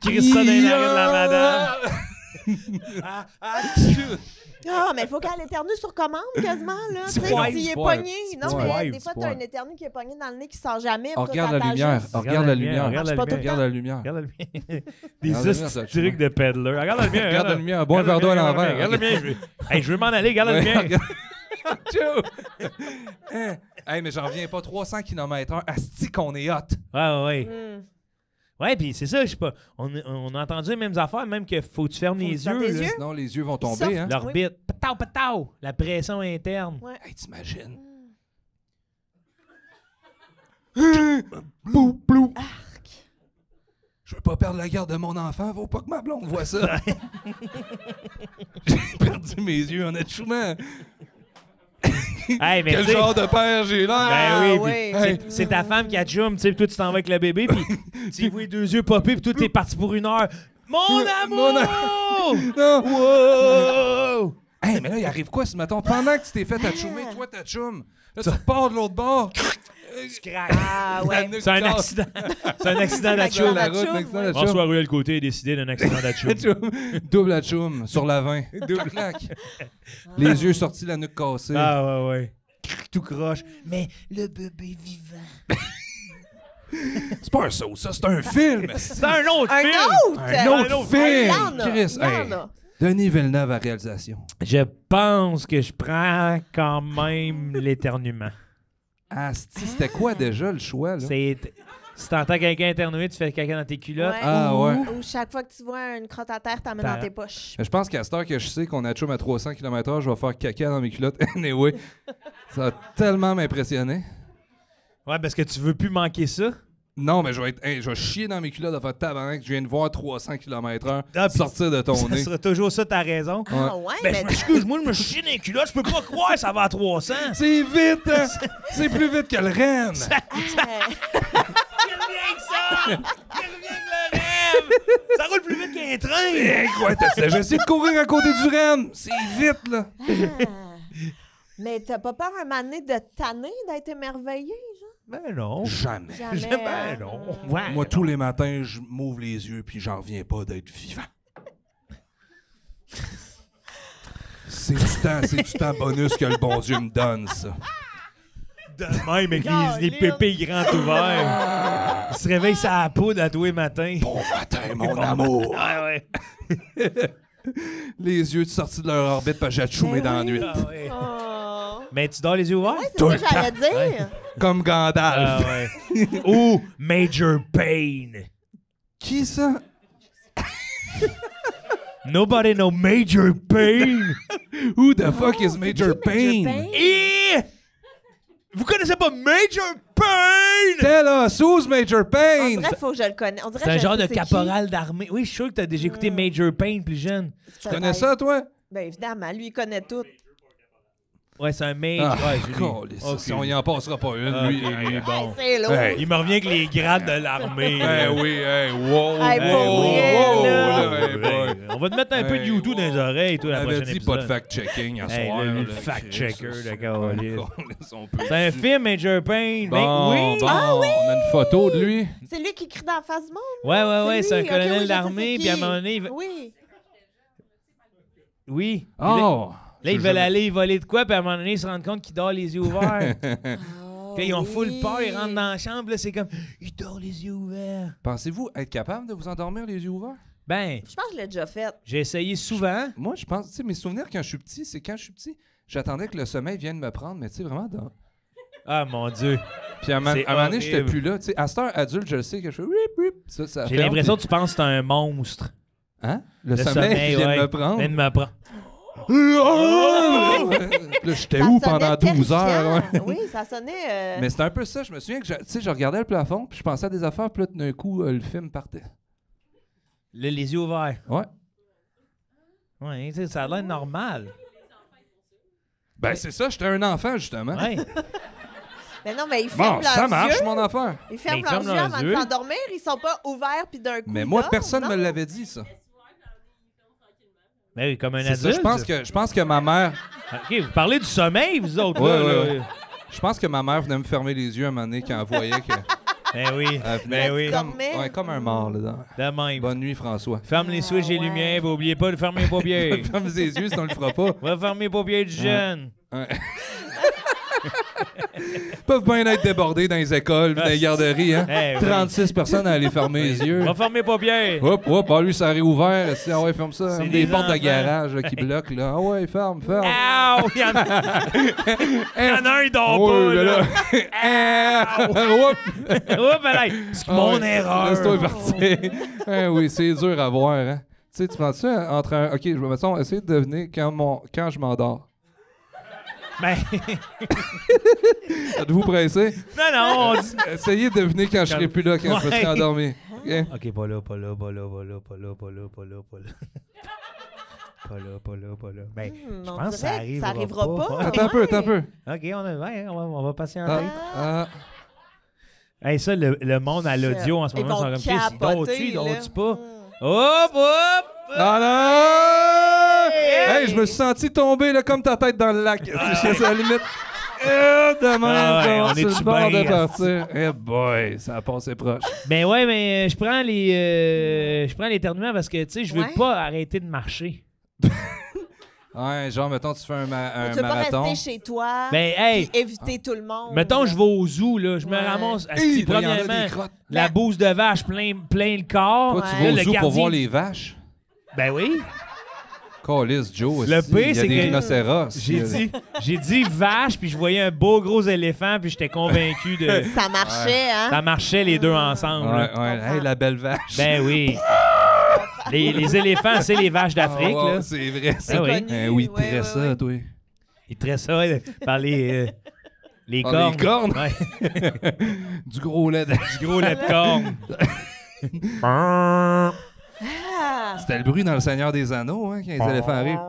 Chris ça dans les narines de la madame. Ah, mais il faut qu'elle éternue sur commande, quasiment, là. Tu sais, Swipe, s'il est swipe, pogné. Non, swipe, mais des fois, t'as swipe. un éternue qui est pogné dans le nez qui sort jamais. Oh, puis regarde toi, la t'attaches lumière. juste. Regarde la lumière. Regarde la Marche pas tout le lumière. Regarde la lumière. Regarde la lumière. Des Regarde la hosties lumière, de trucs de peddler. Regarde la lumière. Regarde la lumière. Bois un verre Regarde d'eau à la lumière, l'envers. Regarde la lumière. Hey, je veux m'en aller. Regarde la Ouais, lumière. regarde. Joe. Hey, mais j'en reviens pas. 300 km/h. Asti qu'on est hot. Ouais. Hmm. Ouais, puis c'est ça, je sais pas. On a entendu les mêmes affaires, même qu'il faut que tu fermes Faut les que tu fermes yeux. tes là. yeux. Sinon, les yeux vont Sortent. tomber, hein. L'orbite. Patau, patau. La pression interne. Ouais. Hey, t'imagines? Hmm. Blou. Je veux pas perdre la garde de mon enfant. Faut pas que ma blonde voit ça. J'ai perdu mes yeux en achouement. Hey, mais Quel tu sais, genre de père j'ai l'air? Ben oui, ouais. puis c'est ta femme qui a chum, tu sais, puis toi tu t'en vas avec le bébé, puis tu vois les deux yeux popés, puis toi t'es parti pour une heure. Mon amour! Non. Wow! Hey, mais là, il arrive quoi, ce matin? Pendant que tu t'es fait achoumer, toi, t'achoumes. Là, tu repars de l'autre bord. Tu craques. Ah, ouais. C'est un accident. C'est un accident d'achum. Sur la Achum, route, un accident d'achum. François Ruel Côté a décidé d'un accident d'achum. Achum. Double achum sur la 20. Double claque. Les yeux sortis, la nuque cassée. Ah ouais. Tout croche. Mais le bébé vivant. C'est pas un saut, ça, c'est un film. C'est un autre Un film. autre! Un autre film. Il y en a. Chris, Il y en hey. a. Denis Villeneuve à réalisation. Je pense que je prends quand même l'éternuement. Asti, c'était quoi déjà le choix, là? C'est... Si t'entends quelqu'un éternuer, tu fais caca dans tes culottes. Ouais. Ah, ouais. Ou chaque fois que tu vois une crotte à terre, t'amènes dans tes poches. Je pense qu'à cette heure que je sais qu'on a chum à 300 km/h, je vais faire caca dans mes culottes. Anyway, ça va tellement m'impressionner. Ouais, parce que tu veux plus manquer ça. Non, mais je vais chier dans mes culottes de faire tabarnak que je viens de voir 300 km/h Ah, puis sortir de ton Ça nez. sera toujours ça, t'as raison. Ah ouais, Ben, mais je m'excuse-moi de me chier dans les culottes, je peux pas croire que ça va à 300. C'est vite, hein? C'est plus vite que le REM! Quel bien que ça! Quel bien que le rêve! Ça roule plus vite qu'un train! Hey, quoi, j'ai essayé de courir à côté du REM! C'est vite, là! Mais t'as pas peur un moment donné de tanner, d'être émerveillé, genre? Ben non. Jamais. Jamais. Ben non. Ouais. Moi, tous les matins, je m'ouvre les yeux puis j'en reviens pas d'être vivant. C'est du temps bonus que le bon Dieu me donne, ça. De même, avec les Caroline. pépés grands ouverts. Il se réveille sa poudre à tous les matins. Bon matin, mon amour. Ah ouais. Les yeux sortis de leur orbite parce que j'ai tchoumé dans la nuit. Ah ouais. Oh. Mais tu dors les yeux ouverts? Ouais, c'est Tout ça le que j'allais dire. Comme Ah Gandalf. ouais. Ou Major Payne. Qui ça? Nobody know Major Payne. Who the fuck is Major Payne? Et vous connaissez pas Major Payne? Tell us, who's Major On Payne? dirait qu'il faut que je le connaisse. On dirait C'est un que je genre sais de c'est qui. caporal d'armée. Oui, je suis sûr que t'as déjà écouté Major Payne plus jeune. Tu connais ça, toi? Ben évidemment, lui, il connaît tout. Ouais, c'est un Major. Ah, ouais, je l'ai. câlisse, Ok. si on y en passera pas une, Ah, lui. ok, lui, bon. Hey, c'est lourd. Hey. Il me revient avec les grades de l'armée. Eh oui, hey, wow, Hey, wow, pour vrai, wow, là. là, hey, boy. On va te mettre un peu de Hey, YouTube dans les oreilles, toi, On la avait prochaine dit pas de épisode. fact-checking à Hey, soir. le là, fact-checker, Christ, le ça. câlisse. On peut- C'est un film, Major Payne. Bon, oui. bon, Ah oui? on a une photo de lui. C'est lui qui crie dans la face du monde? Ouais, ouais, ouais, c'est un lui. Ok, colonel oui, je sais d'armée, c'est puis à un qui. moment donné, il... Oui. oui. Oh! Là, ils veulent aller voler de quoi, puis à un moment donné, ils se rendent compte qu'ils dorment les yeux ouverts. Puis là, ils ont full peur, ils rentrent dans la chambre, là, c'est comme, ils dorment les yeux ouverts. Pensez-vous être capable de vous endormir les yeux ouverts? Ben, Je pense que je l'ai déjà fait. j'ai essayé souvent. Moi, je pense, tu sais, mes souvenirs quand je suis petit, c'est quand je suis petit, j'attendais que le sommeil vienne me prendre, mais tu sais, vraiment, dans... Ah, mon Dieu. Puis à un moment C'est donné, j'étais horrible. plus là. Tu sais, à cette heure adulte, je le sais que je fais rip, rip. Ça J'ai ferme, l'impression puis- que tu penses que c'est un monstre. Hein? Le sommeil vient ouais, de me prendre. vient de me prendre. Là, j'étais Ça où sonnait pendant 12 heures? terrifiant. ouais? Oui, ça sonnait... Mais c'était un peu ça. Je me souviens que tu sais, je regardais le plafond, puis je pensais à des affaires, puis là, d'un coup, le film partait. Les yeux ouverts. Ouais. Ouais, tu sais, ça a l'air normal. Ben, c'est ça, j'étais un enfant, justement. Ouais. Mais non, mais ils ferment Bon, leurs ça marche, yeux. mon affaire. Ils ferment Mais ils leurs ferment yeux leurs avant de yeux. s'endormir. Ils sont pas ouverts puis d'un coup. Mais ils moi, dorment, personne non? me l'avait dit, ça. Ben oui, comme un C'est adulte. ça, je pense que ma mère... OK, vous parlez du sommeil, vous autres, Ouais, là, ouais, là. ouais. Je pense que ma mère venait me fermer les yeux à un moment donné quand elle voyait que... Ben oui, elle venait ben oui. comme, dormais. ouais, comme un mort, là. De même. Bonne nuit, François. Ferme les switches et les ouais. lumières, puis oubliez pas de fermer les paupières. Ferme les yeux, sinon on le fera pas. Va fermer les paupières du jeune. Ouais. Ils peuvent bien être débordés dans les écoles, dans les garderies, hein. Eh oui. 36 personnes à aller fermer les yeux. Va fermer les paupières. Hop, hop, ah, lui, ça a réouvert. Ah ouais, ferme ça. C'est Des des portes de enfants. garage là, qui bloquent, là. Ah ouais, ferme, ferme. Ow! Il y en a un, il dort Ouais, pas, mais là. Ah, Oups! Oups, là, c'est Ah mon ouais, erreur. Laisse-toi partir. Ah oui, c'est dur à voir, hein. Tu sais, tu penses ça entre un... OK, je vais mettons, essayer de deviner quand je m'endors. Ben, Êtes-vous pressé? non, non, on dit... Essayez de deviner quand je serai plus là, quand je me serai Ouais. endormi. OK? OK, pas là, pas là, pas là, pas là, pas là, pas là, pas là, pas là. Pas là, pas là, pas là. Ben, je on pense que ça dirait que arrivera, ça arrivera pas. Attends un peu, attends un peu. OK, on va patienter. Ah, ah. Hey, ça, le monde à l'audio en ce Ils moment vont sont comme Chris, il dort-tu, il capoter, dort-tu là. pas? Hop, hop! Ah non! Hey, je me suis senti tomber là, comme ta tête dans le lac. C'est à la limite. Demain, Ah ouais, on sur est-tu le bord bien, de partir. Eh boy, ça a passé proche. Ben ouais, mais je prends l'éternuement parce que, tu sais, je veux Ouais. pas arrêter de marcher. Ouais, genre, mettons, tu fais un Tu veux pas marathon. rester chez toi Ben, hey, puis éviter tout le monde. mettons, je vais au zoo, là, je me Ouais. ramasse, Hey, il y en a premièrement, des crottes. la bouse de vache plein le corps. Toi, tu Ouais. vas Là, au zoo le pour voir gardien- les vaches? Ben oui. Calice, Joe. Le esti, pire, il y a c'est des que rhinocéros. J'ai dit vache, puis je voyais un beau gros éléphant, puis j'étais convaincu de... Ça marchait, hein? Ça marchait les deux ensemble. Ouais, là. ouais. Hey, la belle vache. Ben oui. Les éléphants, c'est les vaches d'Afrique, Ah, ouais, là. c'est vrai, ça. Ah oui. Connu, Eh oui, ouais, très ouais, ça, ouais. toi. Ils traitent ça par les Par cornes. les cornes? Ouais. Du gros lait. Du gros lait de corne. Ah! C'était le bruit dans Le Seigneur des Anneaux, hein, quand les éléphants arrivent.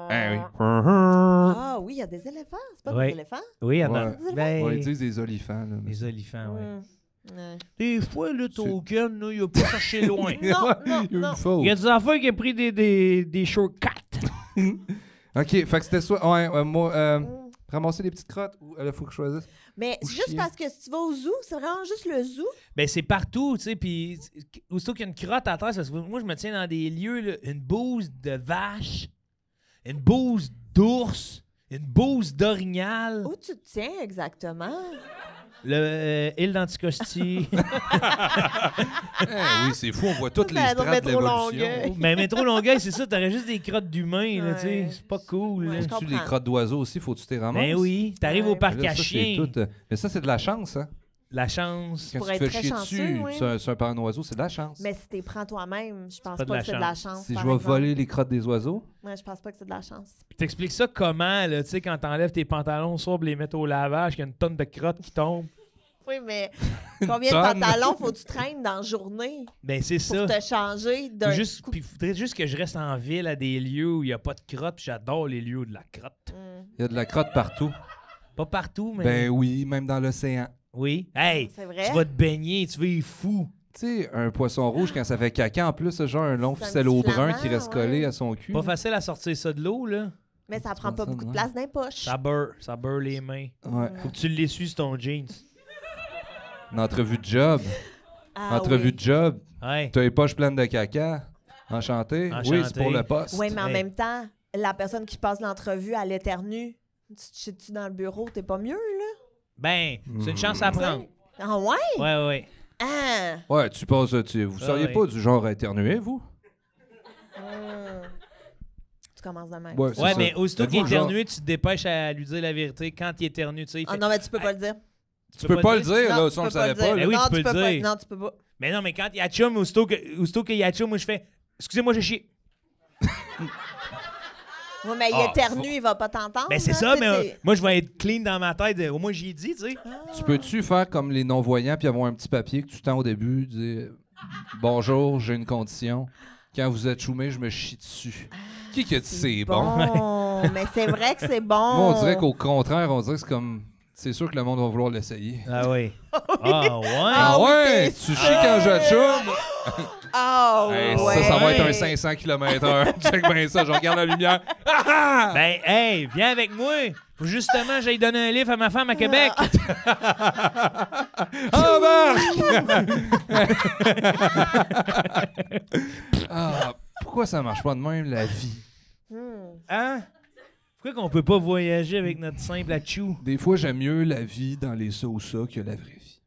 Eh oui. Ah oui, il y a des éléphants. C'est pas Ouais. des éléphants? Oui, il y en a. Ouais. Ben, Ouais, ils disent des olifants. Là, mais- les olifants, oui. Ouais. Des fois, le token, là, il a pas cherché loin. Non, non, Il y a non. une faute. Il y a des enfants qui ont pris des shortcuts. OK, fait que c'était soit... Ouais, moi... Ramasser les petites crottes ou il faut que je choisisse? Mais Ou juste chier. parce que si tu vas au zoo, c'est vraiment juste le zoo. Ben, c'est partout, tu sais, puis aussitôt qu'il y a une crotte à terre, ça se voit. Moi, je me tiens dans des lieux, là, une bouse de vache, une bouse d'ours, une bouse d'orignal, Où tu te tiens exactement? le île d'Anticosti. Oui, c'est fou, on voit toutes les Ça doit strates de mettre au l'évolution. Longueuil. Mais métro Longueuil, c'est ça, t'aurais juste des crottes d'humains, là, tu sais, Ouais. c'est pas cool. là. Ouais, je Faut-tu les comprends. crottes d'oiseaux aussi, faut-tu t'es ramasses? Ben oui, t'arrives Ouais. au parc Mais là, à ça, c'est chiens, tout, mais ça, c'est de la chance, hein? la chance. Quand pourrais tu te être fais très chier chanceux, dessus, oui. sur un oiseau, c'est de la chance. Mais si t'es prends toi-même, je pense pas pas, de la que c'est de la chance. chance. Si par je vais exemple. voler les crottes des oiseaux, Ouais, je pense pas que c'est de la chance. Puis t'expliques ça comment, là, tu sais, quand t'enlèves tes pantalons sobre, les mettre au lavage, qu'il y a une tonne de crottes qui tombent. Oui, mais combien de tonne. pantalons faut que tu traînes dans la journée Ben c'est ça. pour te changer d'un Juste, coup? puis faudrait juste que je reste en ville à des lieux où il n'y a pas de crotte, puis j'adore les lieux où de la crotte. il y a de la crotte partout. Pas partout, mais... Ben oui, même dans l'océan. Oui. Hey, C'est vrai? tu vas te baigner, tu vas y fou. Tu sais, un poisson rouge, quand ça fait caca, en plus, c'est genre un long C'est un ficello petit brun flamand, qui reste collé ouais. à son cul. Pas facile à sortir ça de l'eau, là. Mais ça prend pas ça, beaucoup de ouais. place dans les poches. Ça beurre les mains. Ouais. Faut que tu l'essuies sur ton jeans. Une entrevue de job. Ah, Entrevue oui. de job. Ouais. T'as les poches pleines de caca. Enchanté. Enchanté. Oui, c'est pour le poste. Oui, mais en Hey. même temps, la personne qui passe l'entrevue, elle éternue. Tu te chies-tu dans le bureau, t'es pas mieux, là? Ben, c'est une chance à prendre. Ah ouais? Ouais, ouais. Ah! Ouais, tu passes. Vous seriez ouais. pas du genre à éternuer, vous? Tu commences de même. Ouais, c'est Ouais, ça. mais aussitôt qu'il Êtes-vous le genre- éternue, tu te dépêches à lui dire la vérité. Quand il éternue, tu sais, il Ah fait... non, mais tu peux pas le dire. Tu peux pas le dire, Non, là, tu si on le peux savait le dire. pas. Ben là. oui, non, tu peux peux le pas. dire. Non, tu peux pas. Mais non, mais quand il y a chum, aussitôt qu'il y a chum, moi, je fais... Excusez-moi, j'ai chié. Oui, mais il Ah, éternue, il va pas t'entendre. Ben, c'est là, ça, tu sais, mais t'es- moi, je vais être clean dans ma tête. Au moins, j'y ai dit, tu sais. Tu peux-tu faire comme les non-voyants puis avoir un petit papier que tu tends au début, dire bonjour, j'ai une condition. Quand vous êtes choumé, je me chie dessus. Qui a dit c'est bon? Mais c'est vrai que c'est bon. Moi, on dirait qu'au contraire, on dirait que c'est comme. C'est sûr que le monde va vouloir l'essayer. Ah oui. Ah ouais. Ah oui, ouais? c'est Tu chies quand je choume? Oh, Hey, ouais. ça va être un 500 km/h. Check bien ça, je regarde la lumière. Ah! Ben, hey, viens avec moi. Faut justement que j'aille donner un livre à ma femme à Québec. Embarque! Ah, pourquoi ça marche pas de même, la vie? Hein? Pourquoi qu'on peut pas voyager avec notre simple achou? Des fois, j'aime mieux la vie dans les ça ou ça que la vraie vie.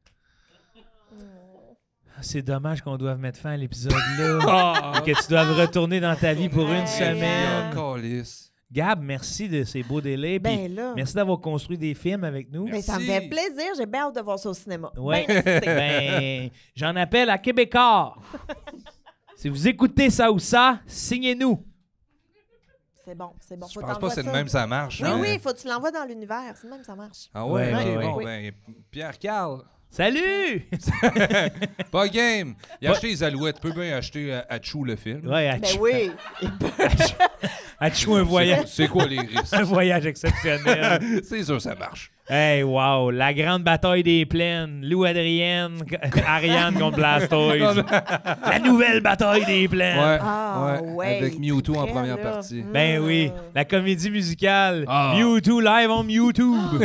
C'est dommage qu'on doive mettre fin à l'épisode-là. Et que tu doives retourner dans ta vie pour une semaine. Calice. Gab, merci de ces beaux délais. puis Ben là. merci d'avoir construit des films avec nous. Mais ça me Merci. fait plaisir. J'ai bien hâte de voir ça au cinéma. Ouais. Ben excitée. Ben, j'en appelle à Québécois. Si vous écoutez ça ou ça, signez-nous. C'est bon, c'est bon. Je Faut pense pas t'envoyer que c'est de ça. même ça marche. Oui, hein? oui, faut que tu l'envoies dans l'univers. C'est de même ça marche. Ah ouais, Ouais, ok, ouais, bon, ouais. ben, Pierre Carl, Salut! pas game. Il a Pas- acheté les alouettes. Tu peux bien acheter Achou le film. Ouais, Ben oui. Achou, un voyage, C'est quoi les risques? un voyage exceptionnel. C'est sûr, ça marche. Hey, wow! La grande bataille des plaines. Lou Adrienne, Ariane contre Blastoise. La nouvelle bataille des plaines. Ouais, Ah, ouais, Avec Mewtwo en très, première là. partie. Ben oui, la comédie musicale. Ah. Mewtwo live on YouTube.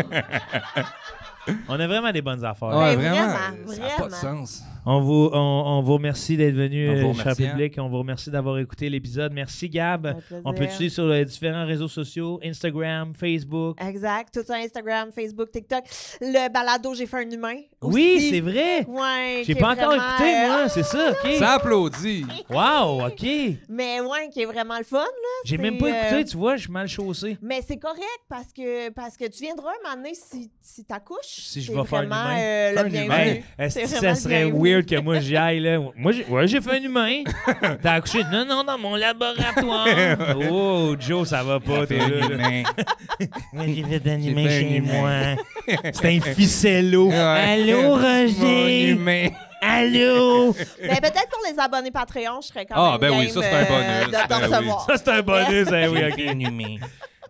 On a vraiment des bonnes affaires. Ouais, Ben, vraiment. vraiment, Ça n'a pas de vraiment. sens. On vous remercie d'être venu, On vous cher remercie, hein. public. On vous remercie d'avoir écouté l'épisode. Merci, Gab. Un plaisir. On peut te suivre sur les différents réseaux sociaux, Instagram, Facebook. Exact. Tout sur Instagram, Facebook, TikTok. Le balado, j'ai fait un humain. Oui, aussi. c'est vrai. Ouais. J'ai qui pas est encore vraiment, écouté, moi. C'est ça, OK. Ça applaudit. Wow, OK. Mais ouais, qui est vraiment le fun, là. J'ai C'est, même pas écouté, tu vois, je suis mal chaussé. Mais c'est correct parce que tu viendras un moment donné si t'accouches. Si je c'est vais faire un vraiment, humain. le Faire un bienvenu. humain. Ben, est-ce que C'est ça vraiment serait bienvenu. weird que moi j'y aille, là? Moi, j'ai fait un humain. T'as accouché? Non, dans mon laboratoire. Oh, Joe, ça va pas, t'es là. Moi, j'ai fait un humain fait un chez humain. moi. C'est un ficello. Allô, Roger? humain. Allô? Mais peut-être pour les abonnés Patreon, je serais quand Ah, même ben oui, game, ça, c'est un bonus. de Ben t'en oui. recevoir. Ça, c'est un bonus. Hein, oui, OK.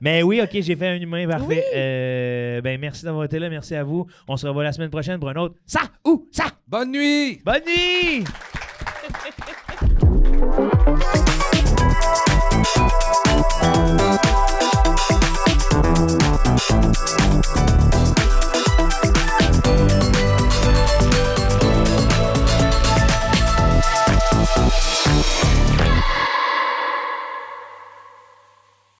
Mais oui, OK, j'ai fait un humain, parfait. Ben, merci d'avoir été là. Merci à vous. On se revoit la semaine prochaine pour un autre Ça ou ça. Bonne nuit! Bonne nuit!